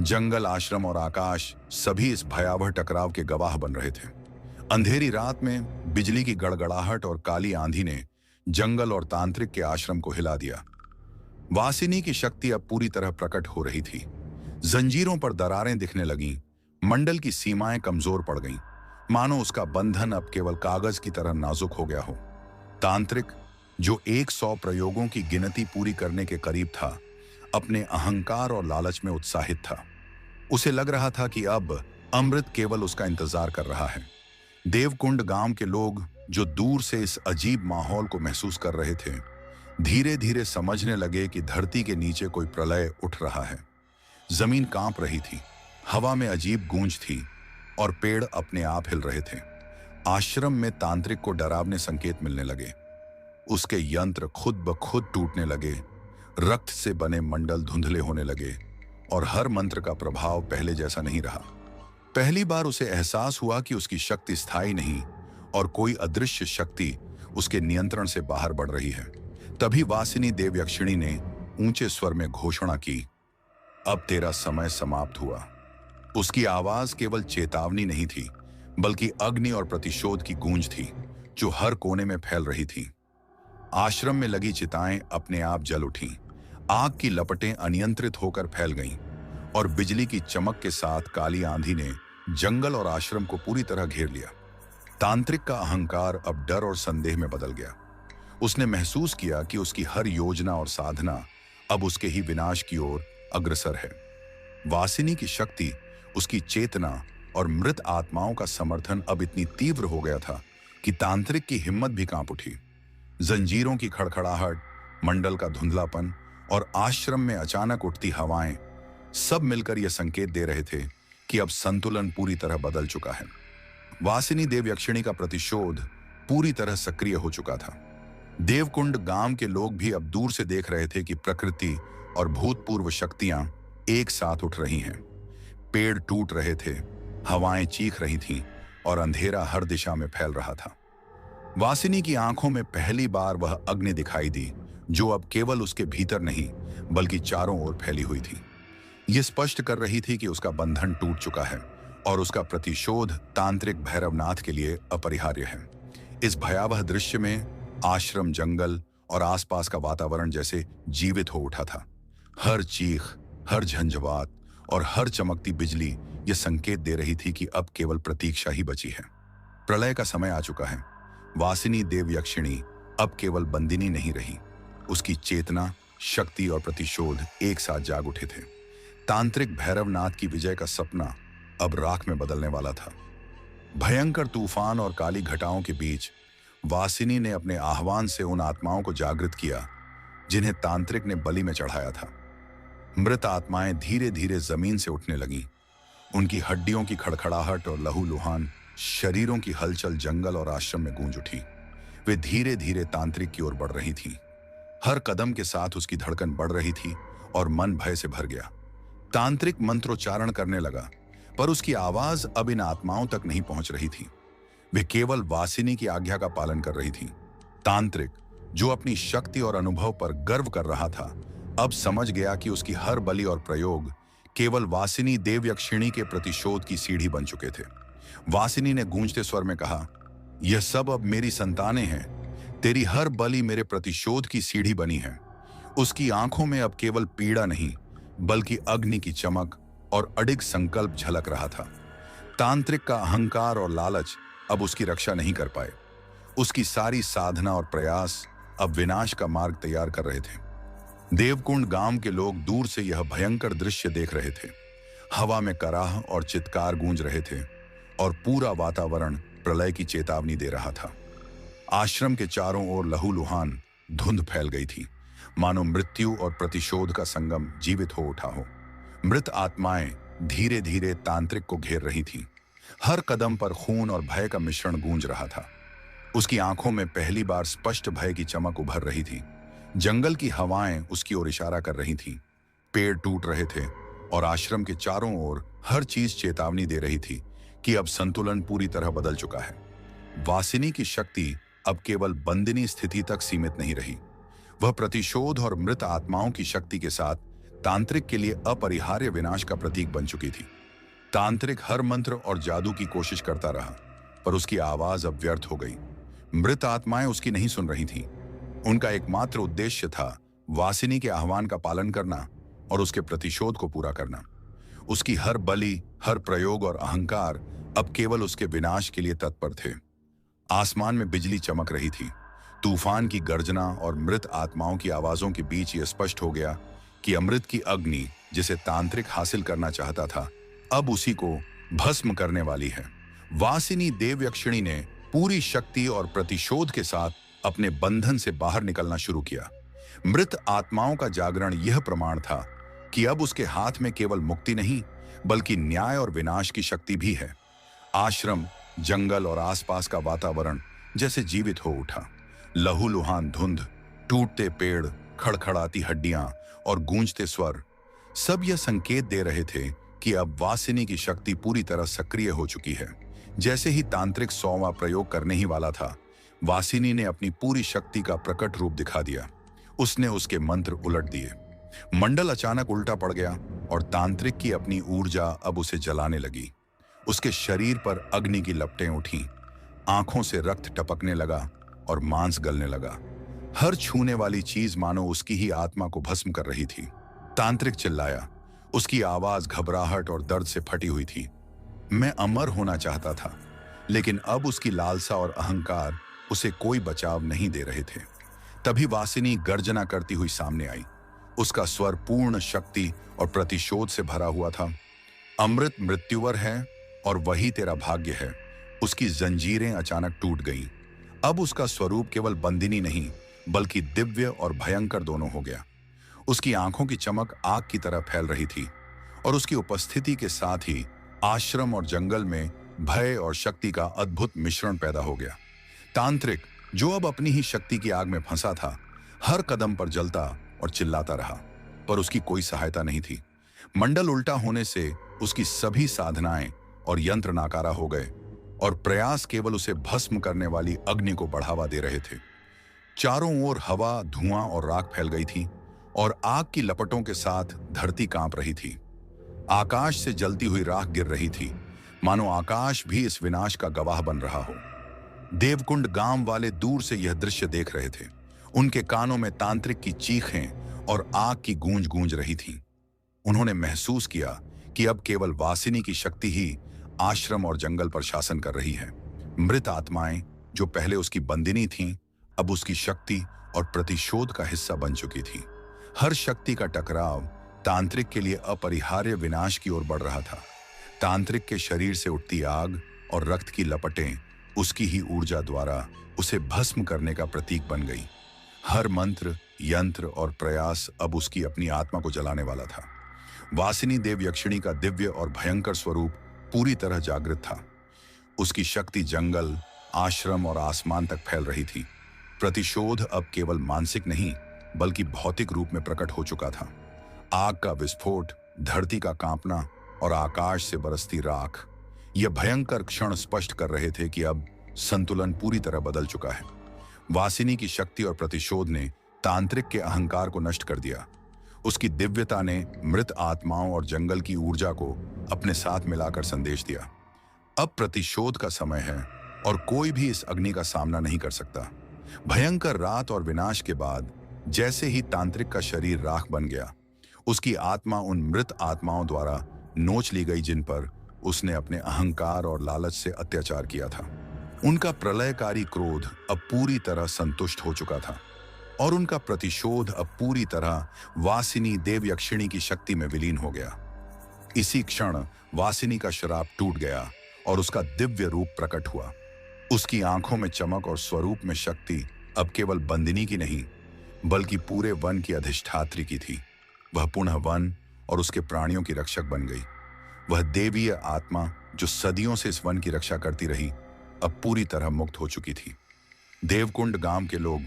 जंगल, आश्रम और आकाश सभी इस भयावह टकराव के गवाह बन रहे थे। अंधेरी रात में बिजली की गड़गड़ाहट और काली आंधी ने जंगल और तांत्रिक के आश्रम को हिला दिया। वासिनी की शक्ति अब पूरी तरह प्रकट हो रही थी। जंजीरों पर दरारें दिखने लगीं, मंडल की सीमाएं कमजोर पड़ गईं, मानो उसका बंधन अब केवल कागज की तरह नाजुक हो गया हो। तांत्रिक, जो 100 प्रयोगों की गिनती पूरी करने के करीब था, अपने अहंकार और लालच में उत्साहित था। उसे लग रहा था कि अब अमृत केवल उसका इंतजार कर रहा है। देवकुंड गांव के लोग, जो दूर से इस अजीब माहौल को महसूस कर रहे थे, धीरे धीरे समझने लगे कि धरती के नीचे कोई प्रलय उठ रहा है। जमीन कांप रही थी, हवा में अजीब गूंज थी और पेड़ अपने आप हिल रहे थे। आश्रम में तांत्रिक को डरावने संकेत मिलने लगे। उसके यंत्र खुद ब खुद टूटने लगे, रक्त से बने मंडल धुंधले होने लगे और हर मंत्र का प्रभाव पहले जैसा नहीं रहा। पहली बार उसे एहसास हुआ कि उसकी शक्ति स्थायी नहीं और कोई अदृश्य शक्ति उसके नियंत्रण से बाहर बढ़ रही है। तभी वासिनी देवयक्षिणी ने ऊंचे स्वर में घोषणा की, अब तेरा समय समाप्त हुआ। उसकी आवाज केवल चेतावनी नहीं थी, बल्कि अग्नि और प्रतिशोध की गूंज थी जो हर कोने में फैल रही थी। आश्रम में लगी चिताएं अपने आप जल उठीं, आग की लपटें अनियंत्रित होकर फैल गईं और बिजली की चमक के साथ काली आंधी ने जंगल और आश्रम को पूरी तरह घेर लिया। तांत्रिक का अहंकार अब डर और संदेह में बदल गया। उसने महसूस किया कि उसकी हर योजना और साधना अब उसके ही विनाश की ओर अग्रसर है। वासिनी की शक्ति, उसकी चेतना और मृत आत्माओं का समर्थन अब इतनी तीव्र हो गया था कि तांत्रिक की हिम्मत भी कांप उठी। जंजीरों की खड़खड़ाहट, मंडल का धुंधलापन और आश्रम में अचानक उठती हवाएं सब मिलकर यह संकेत दे रहे थे कि अब संतुलन पूरी तरह बदल चुका है। वासिनी देवयक्षिणी का प्रतिशोध पूरी तरह सक्रिय हो चुका था। देवकुंड गांव के लोग भी अब दूर से देख रहे थे कि प्रकृति और भूतपूर्व शक्तियां एक साथ उठ रही हैं। पेड़ टूट रहे थे, हवाएं चीख रही थीं और अंधेरा हर दिशा में फैल रहा था। वासिनी की आंखों में पहली बार वह अग्नि दिखाई दी, जो अब केवल उसके भीतर नहीं बल्कि चारों ओर फैली हुई थी। यह स्पष्ट कर रही थी कि उसका बंधन टूट चुका है और उसका प्रतिशोध तांत्रिक भैरवनाथ के लिए अपरिहार्य है। इस भयावह दृश्य में आश्रम, जंगल और आसपास का वातावरण जैसे जीवित हो उठा था। हर चीख, हर झंझावात और हर चमकती बिजली यह संकेत दे रही थी कि अब केवल प्रतीक्षा ही बची है। प्रलय का समय आ चुका है। वासिनी देवयक्षिणी अब केवल बंदिनी नहीं रही, उसकी चेतना, शक्ति और प्रतिशोध एक साथ जाग उठे थे। तांत्रिक भैरवनाथ की विजय का सपना अब राख में बदलने वाला था। भयंकर तूफान और काली घटाओं के बीच वासिनी ने अपने आह्वान से उन आत्माओं को जागृत किया जिन्हें तांत्रिक ने बलि में चढ़ाया था। मृत आत्माएं धीरे धीरे जमीन से उठने लगीं। उनकी हड्डियों की खड़खड़ाहट और लहूलुहान शरीरों की हलचल जंगल और आश्रम में गूंज उठी। वे धीरे धीरे तांत्रिक की ओर बढ़ रही थीं। हर कदम के साथ उसकी धड़कन बढ़ रही थी और मन भय से भर गया। तांत्रिक मंत्रोच्चारण करने लगा, पर उसकी आवाज अब इन आत्माओं तक नहीं पहुंच रही थी। वे केवल वासिनी की आज्ञा का पालन कर रही थी। तांत्रिक, जो अपनी शक्ति और अनुभव पर गर्व कर रहा था, अब समझ गया कि उसकी हर बलि और प्रयोग केवल वासिनी देवयक्षिणी के प्रतिशोध की सीढ़ी बन चुके थे। वासिनी ने गूंजते स्वर में कहा, यह सब अब मेरी संतानें हैं। तेरी हर बलि मेरे प्रतिशोध की सीढ़ी बनी है। उसकी आंखों में अब केवल पीड़ा नहीं बल्कि अग्नि की चमक और अडिग संकल्प झलक रहा था। तांत्रिक का अहंकार और लालच अब उसकी रक्षा नहीं कर पाए। उसकी सारी साधना और प्रयास अब विनाश का मार्ग तैयार कर रहे थे। देवकुंड गांव के लोग दूर से यह भयंकर दृश्य देख रहे थे। हवा में कराह और चित्कार गूंज रहे थे और पूरा वातावरण प्रलय की चेतावनी दे रहा था। आश्रम के चारों ओर लहूलुहान धुंध फैल गई थी, मानो मृत्यु और प्रतिशोध का संगम जीवित हो उठा हो। मृत आत्माएं धीरे धीरे तांत्रिक को घेर रही थीं। हर कदम पर खून और भय का मिश्रण गूंज रहा था। उसकी आंखों में पहली बार स्पष्ट भय की चमक उभर रही थी। जंगल की हवाएं उसकी ओर इशारा कर रही थीं। पेड़ टूट रहे थे और आश्रम के चारों ओर हर चीज चेतावनी दे रही थी कि अब संतुलन पूरी तरह बदल चुका है। वासिनी की शक्ति अब केवल बंदिनी स्थिति तक सीमित नहीं रही। वह प्रतिशोध और मृत आत्माओं की शक्ति के साथ तांत्रिक के लिए अपरिहार्य विनाश का प्रतीक बन चुकी थी। तांत्रिक हर मंत्र और जादू की कोशिश करता रहा, पर उसकी आवाज अब व्यर्थ हो गई। मृत आत्माएं उसकी नहीं सुन रही थीं। उनका एकमात्र उद्देश्य था वासिनी के आह्वान का पालन करना और उसके प्रतिशोध को पूरा करना। उसकी हर बलि, हर प्रयोग और अहंकार अब केवल उसके विनाश के लिए तत्पर थे। आसमान में बिजली चमक रही थी। तूफान की गर्जना और मृत आत्माओं की आवाजों के बीच यह स्पष्ट हो गया कि अमृत की अग्नि, जिसे तांत्रिक हासिल करना चाहता था, अब उसी को भस्म करने वाली है। वासिनी देवयक्षिणी ने पूरी शक्ति और प्रतिशोध के साथ अपने बंधन से बाहर निकलना शुरू किया। मृत आत्माओं का जागरण यह प्रमाण था कि अब उसके हाथ में केवल मुक्ति नहीं बल्कि न्याय और विनाश की शक्ति भी है। आश्रम, जंगल और आसपास का वातावरण जैसे जीवित हो उठा। लहूलुहान धुंध, टूटते पेड़, खड़खड़ाती हड्डियां और गूंजते स्वर, सब यह संकेत दे रहे थे कि अब वासिनी की शक्ति पूरी तरह सक्रिय हो चुकी है। जैसे ही तांत्रिक 100वां प्रयोग करने ही वाला था, वासिनी ने अपनी पूरी शक्ति का प्रकट रूप दिखा दिया। उसने उसके मंत्र उलट दिए। मंडल अचानक उल्टा पड़ गया और तांत्रिक की अपनी ऊर्जा अब उसे जलाने लगी। उसके शरीर पर अग्नि की लपटें उठीं, आंखों से रक्त टपकने लगा और मांस गलने लगा। हर छूने वाली चीज मानो उसकी ही आत्मा को भस्म कर रही थी। तांत्रिक चिल्लाया। उसकी आवाज घबराहट और दर्द से फटी हुई थी। मैं अमर होना चाहता था, लेकिन अब उसकी लालसा और अहंकार उसे कोई बचाव नहीं दे रहे थे। तभी वासिनी गर्जना करती हुई सामने आई। उसका स्वर पूर्ण शक्ति और प्रतिशोध से भरा हुआ था। अमृत मृत्युवर है और वही तेरा भाग्य है। उसकी जंजीरें अचानक टूट गईं। अब उसका स्वरूप केवल बंदिनी नहीं बल्कि दिव्य और भयंकर दोनों हो गया। उसकी आंखों की चमक आग की तरह फैल रही थी और उसकी उपस्थिति के साथ ही आश्रम और जंगल में भय और शक्ति का अद्भुत मिश्रण पैदा हो गया। तांत्रिक, जो अब अपनी ही शक्ति की आग में फंसा था, हर कदम पर जलता और चिल्लाता रहा, पर उसकी कोई सहायता नहीं थी। मंडल उल्टा होने से उसकी सभी साधनाएं और यंत्र नाकारा हो गए और प्रयास केवल उसे भस्म करने वाली अग्नि को बढ़ावा दे रहे थे। चारों ओर हवा, धुआं और राख फैल गई थी और आग की लपटों के साथ धरती कांप रही थी। आकाश से जलती हुई राख गिर रही थी, मानो आकाश भी इस विनाश का गवाह बन रहा हो। देवकुंड गांव वाले दूर से यह दृश्य देख रहे थे। उनके कानों में तांत्रिक की चीखें और आग की गूंज गूंज रही थीं। उन्होंने महसूस किया कि अब केवल वासिनी की शक्ति ही आश्रम और जंगल पर शासन कर रही है। मृत आत्माएं जो पहले उसकी बंदिनी थीं, अब उसकी शक्ति और प्रतिशोध का हिस्सा बन चुकी थी। हर शक्ति का टकराव तांत्रिक के लिए अपरिहार्य विनाश की ओर बढ़ रहा था। तांत्रिक के शरीर से उठती आग और रक्त की लपटें उसकी ही ऊर्जा द्वारा उसे भस्म करने का प्रतीक बन गई। हर मंत्र, यंत्र और प्रयास अब उसकी अपनी आत्मा को जलाने वाला था। वासिनी देव यक्षिणी का दिव्य और भयंकर स्वरूप पूरी तरह जागृत था। उसकी शक्ति जंगल, आश्रम और आसमान तक फैल रही थी। प्रतिशोध अब केवल मानसिक नहीं बल्कि भौतिक रूप में प्रकट हो चुका था। आग का विस्फोट, धरती का कांपना और आकाश से बरसती राख, ये भयंकर क्षण स्पष्ट कर रहे थे कि अब संतुलन पूरी तरह बदल चुका है। वासिनी की शक्ति और प्रतिशोध ने तांत्रिक के अहंकार को नष्ट कर दिया। उसकी दिव्यता ने मृत आत्माओं और जंगल की ऊर्जा को अपने साथ मिलाकर संदेश दिया। अब प्रतिशोध का समय है और कोई भी इस अग्नि का सामना नहीं कर सकता। भयंकर रात और विनाश के बाद जैसे ही तांत्रिक का शरीर राख बन गया, उसकी आत्मा उन मृत आत्माओं द्वारा नोच ली गई जिन पर उसने अपने अहंकार और लालच से अत्याचार किया था। उनका प्रलयकारी क्रोध अब पूरी तरह संतुष्ट हो चुका था और उनका प्रतिशोध अब पूरी तरह वासिनी देव यक्षिणी की शक्ति में विलीन हो गया। इसी क्षण वासिनी का श्राप टूट गया और उसका दिव्य रूप प्रकट हुआ। उसकी आंखों में चमक और स्वरूप में शक्ति अब केवल बंदिनी की नहीं बल्कि पूरे वन की अधिष्ठात्री की थी। वह पुनः वन और उसके प्राणियों की रक्षक बन गई। वह देवीय आत्मा जो सदियों से इस वन की रक्षा करती रही, अब पूरी तरह मुक्त हो चुकी थी। देवकुंड गांव के लोग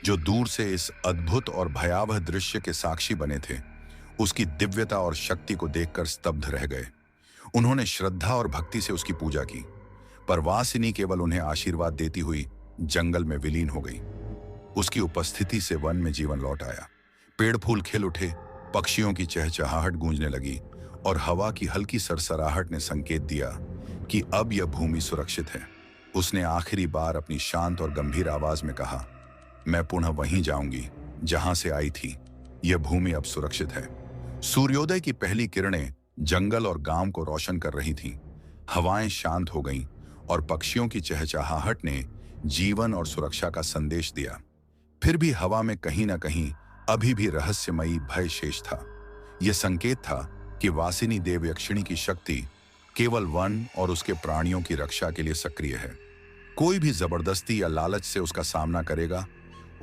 जो दूर से इस अद्भुत और भयावह दृश्य के साक्षी बने थे, उसकी दिव्यता और शक्ति को देखकर स्तब्ध रह गए। उन्होंने श्रद्धा और भक्ति से उसकी पूजा की, पर वासिनी केवल उन्हें आशीर्वाद देती हुई जंगल में विलीन हो गई। उसकी उपस्थिति से वन में जीवन लौट आया। पेड़ फूल खिल उठे, पक्षियों की चहचहाहट गूंजने लगी और हवा की हल्की सरसराहट ने संकेत दिया कि अब यह भूमि सुरक्षित है। उसने आखिरी बार अपनी शांत और गंभीर आवाज में कहा, मैं पुनः वहीं जाऊंगी जहां से आई थी। यह भूमि अब सुरक्षित है। सूर्योदय की पहली किरणें जंगल और गांव को रोशन कर रही थीं। हवाएं शांत हो गईं और पक्षियों की चहचहाहट ने जीवन और सुरक्षा का संदेश दिया। फिर भी हवा में कहीं ना कहीं अभी भी रहस्यमयी भय शेष था। यह संकेत था कि वासिनी देव यक्षिणी की शक्ति केवल वन और उसके प्राणियों की रक्षा के लिए सक्रिय है। कोई भी जबरदस्ती या लालच से उसका सामना करेगा,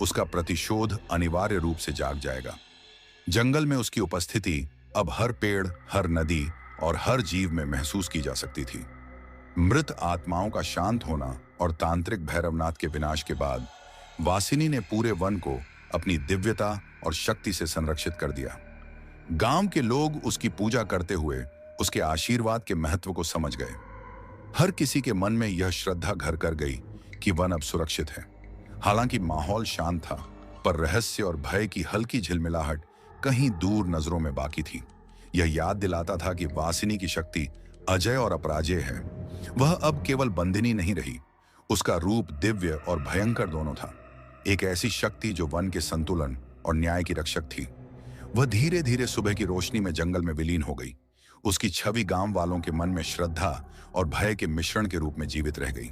उसका प्रतिशोध अनिवार्य रूप से जाग जाएगा। जंगल में उसकी उपस्थिति अब हर पेड़, हर नदी और हर जीव में महसूस की जा सकती थी। मृत आत्माओं का शांत होना और तांत्रिक भैरवनाथ के विनाश के बाद वासिनी ने पूरे वन को अपनी दिव्यता और शक्ति से संरक्षित कर दिया। गांव के लोग उसकी पूजा करते हुए उसके आशीर्वाद के महत्व को समझ गए। हर किसी के मन में यह श्रद्धा घर कर गई कि वन अब सुरक्षित है। हालांकि माहौल शांत था, पर रहस्य और भय की हल्की झिलमिलाहट कहीं दूर नजरों में बाकी थी। यह याद दिलाता था कि वासिनी की शक्ति अजय और अपराजेय है। वह अब केवल बंदिनी नहीं रही, उसका रूप दिव्य और भयंकर दोनों था। एक ऐसी शक्ति जो वन के संतुलन और न्याय की रक्षक थी। वह धीरे धीरे सुबह की रोशनी में जंगल में विलीन हो गई। उसकी छवि गांव वालों के मन में श्रद्धा और भय के मिश्रण के रूप में जीवित रह गई।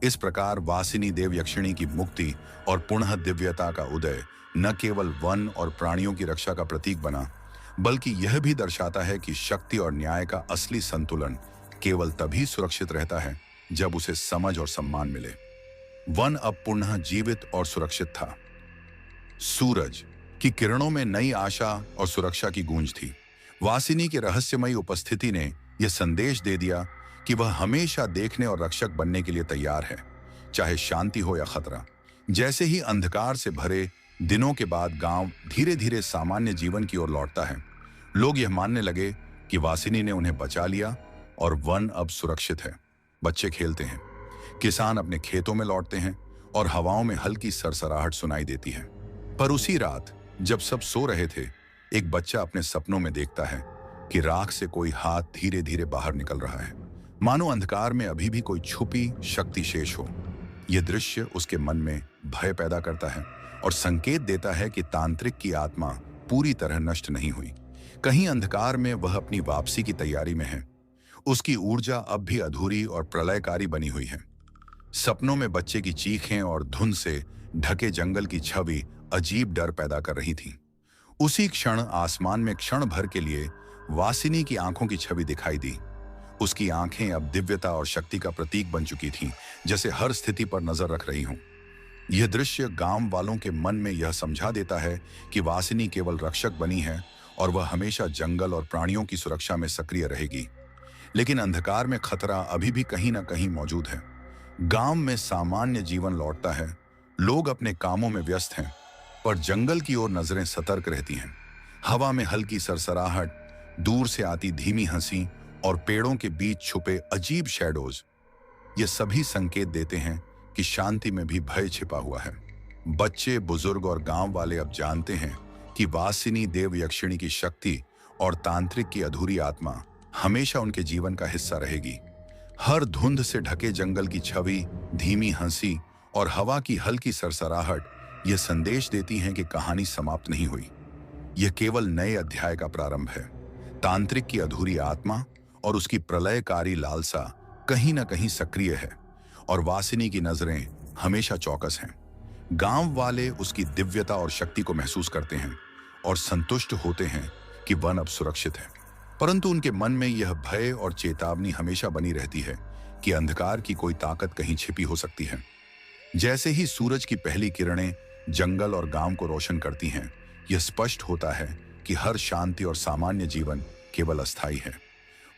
इस प्रकार वासिनी देव यक्षिणी की मुक्ति और पुनः दिव्यता का उदय न केवल वन और प्राणियों की रक्षा का प्रतीक बना, बल्कि यह भी दर्शाता है कि शक्ति और न्याय का असली संतुलन केवल तभी सुरक्षित रहता है जब उसे समझ और सम्मान मिले। वन अब पुनः जीवित और सुरक्षित था। सूरज की किरणों में नई आशा और सुरक्षा की गूंज थी। वासिनी की रहस्यमयी उपस्थिति ने यह संदेश दे दिया कि वह हमेशा देखने और रक्षक बनने के लिए तैयार है, चाहे शांति हो या खतरा। जैसे ही अंधकार से भरे दिनों के बाद गांव धीरे धीरे सामान्य जीवन की ओर लौटता है, लोग यह मानने लगे कि वासिनी ने उन्हें बचा लिया और वन अब सुरक्षित है। बच्चे खेलते हैं, किसान अपने खेतों में लौटते हैं और हवाओं में हल्की सरसराहट सुनाई देती है। पर उसी रात जब सब सो रहे थे, एक बच्चा अपने सपनों में देखता है कि राख से कोई हाथ धीरे धीरे बाहर निकल रहा है, मानो अंधकार में अभी भी कोई छुपी शक्ति शेष हो। यह दृश्य उसके मन में भय पैदा करता है और संकेत देता है कि तांत्रिक की आत्मा पूरी तरह नष्ट नहीं हुई। कहीं अंधकार में वह अपनी वापसी की तैयारी में है। उसकी ऊर्जा अब भी अधूरी और प्रलयकारी बनी हुई है। सपनों में बच्चे की चीखें और धुंध से ढके जंगल की छवि अजीब डर पैदा कर रही थी। उसी क्षण आसमान में क्षण भर के लिए वासिनी की आंखों की छवि दिखाई दी। उसकी आंखें अब दिव्यता और शक्ति का प्रतीक बन चुकी थीं, जैसे हर स्थिति पर नजर रख रही हों। यह दृश्य गांव वालों के मन में यह समझा देता है कि वासिनी केवल रक्षक बनी है और वह हमेशा जंगल और प्राणियों की सुरक्षा में सक्रिय रहेगी। लेकिन अंधकार में खतरा अभी भी कहीं ना कहीं मौजूद है। गांव में सामान्य जीवन लौटता है, लोग अपने कामों में व्यस्त हैं, पर जंगल की ओर नजरें सतर्क रहती हैं। हवा में हल्की सरसराहट, दूर से आती धीमी हंसी और पेड़ों के बीच छुपे अजीब शैडोज, ये सभी संकेत देते हैं कि शांति में भी भय छिपा हुआ है। बच्चे, बुजुर्ग और गांव वाले अब जानते हैं कि वासिनी देव यक्षिणी की शक्ति और तांत्रिक की अधूरी आत्मा हमेशा उनके जीवन का हिस्सा रहेगी। हर धुंध से ढके जंगल की छवि, धीमी हंसी और हवा की हल्की सरसराहट ये संदेश देती हैं कि कहानी समाप्त नहीं हुई। यह केवल नए अध्याय का प्रारंभ है। तांत्रिक की अधूरी आत्मा और उसकी प्रलयकारी लालसा कहीं ना कहीं सक्रिय है और वासिनी की नजरें हमेशा चौकस हैं। गांव वाले उसकी दिव्यता और शक्ति को महसूस करते हैं और संतुष्ट होते हैं कि वन अब सुरक्षित है। परंतु उनके मन में यह भय और चेतावनी हमेशा बनी रहती है कि अंधकार की कोई ताकत कहीं छिपी हो सकती है। जैसे ही सूरज की पहली किरणें जंगल और गांव को रोशन करती हैं, यह स्पष्ट होता है कि हर शांति और सामान्य जीवन केवल अस्थायी है।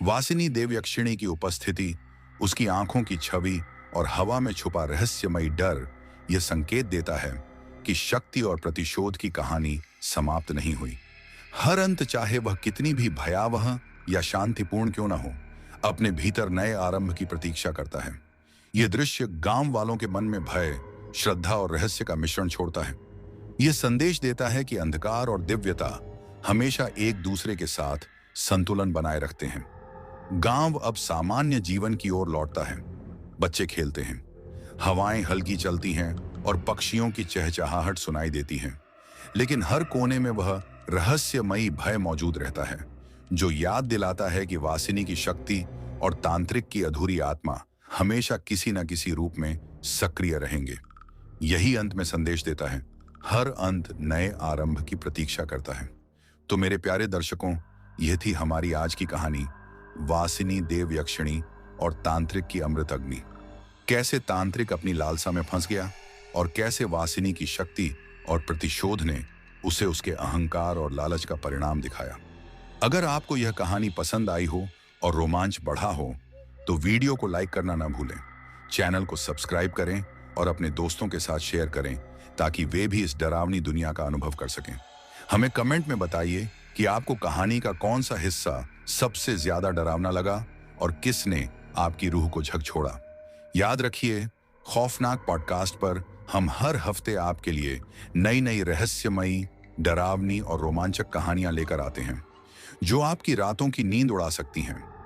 वासिनी देव यक्षिणी की उपस्थिति, उसकी आंखों की छवि और हवा में छुपा रहस्यमयी डर यह संकेत देता है कि शक्ति और प्रतिशोध की कहानी समाप्त नहीं हुई। हर अंत, चाहे वह कितनी भी भयावह या शांतिपूर्ण क्यों न हो, अपने भीतर नए आरंभ की प्रतीक्षा करता है। यह दृश्य गांव वालों के मन में भय, श्रद्धा और रहस्य का मिश्रण छोड़ता है। यह संदेश देता है कि अंधकार और दिव्यता हमेशा एक दूसरे के साथ संतुलन बनाए रखते हैं। गांव अब सामान्य जीवन की ओर लौटता है। बच्चे खेलते हैं, हवाएं हल्की चलती हैं और पक्षियों की चहचहाहट सुनाई देती है। लेकिन हर कोने में वह रहस्यमयी भय मौजूद रहता है, जो याद दिलाता है कि वासिनी की शक्ति और तांत्रिक की अधूरी आत्मा हमेशा किसी न किसी रूप में सक्रिय रहेंगे। यही अंत में संदेश देता है। हर अंत नए आरंभ की प्रतीक्षा करता है। तो मेरे प्यारे दर्शकों, यह थी हमारी आज की कहानी, वासिनी देव यक्षिणी और तांत्रिक की अमृत अग्नि। कैसे तांत्रिक अपनी लालसा में फंस गया और कैसे वासिनी की शक्ति और प्रतिशोध ने उसे उसके अहंकार और लालच का परिणाम दिखाया। अगर आपको यह कहानी पसंद आई हो और रोमांच बढ़ा हो तो वीडियो को लाइक करना ना भूलें, चैनल को सब्सक्राइब करें और अपने दोस्तों के साथ शेयर करें ताकि वे भी इस डरावनी दुनिया का अनुभव कर सकें। हमें कमेंट में बताइए कि आपको कहानी का कौन सा हिस्सा सबसे ज्यादा डरावना लगा और किसने आपकी रूह को झकझोड़ा। याद रखिए, खौफनाक पॉडकास्ट पर हम हर हफ्ते आपके लिए नई नई रहस्यमयी, डरावनी और रोमांचक कहानियां लेकर आते हैं जो आपकी रातों की नींद उड़ा सकती हैं।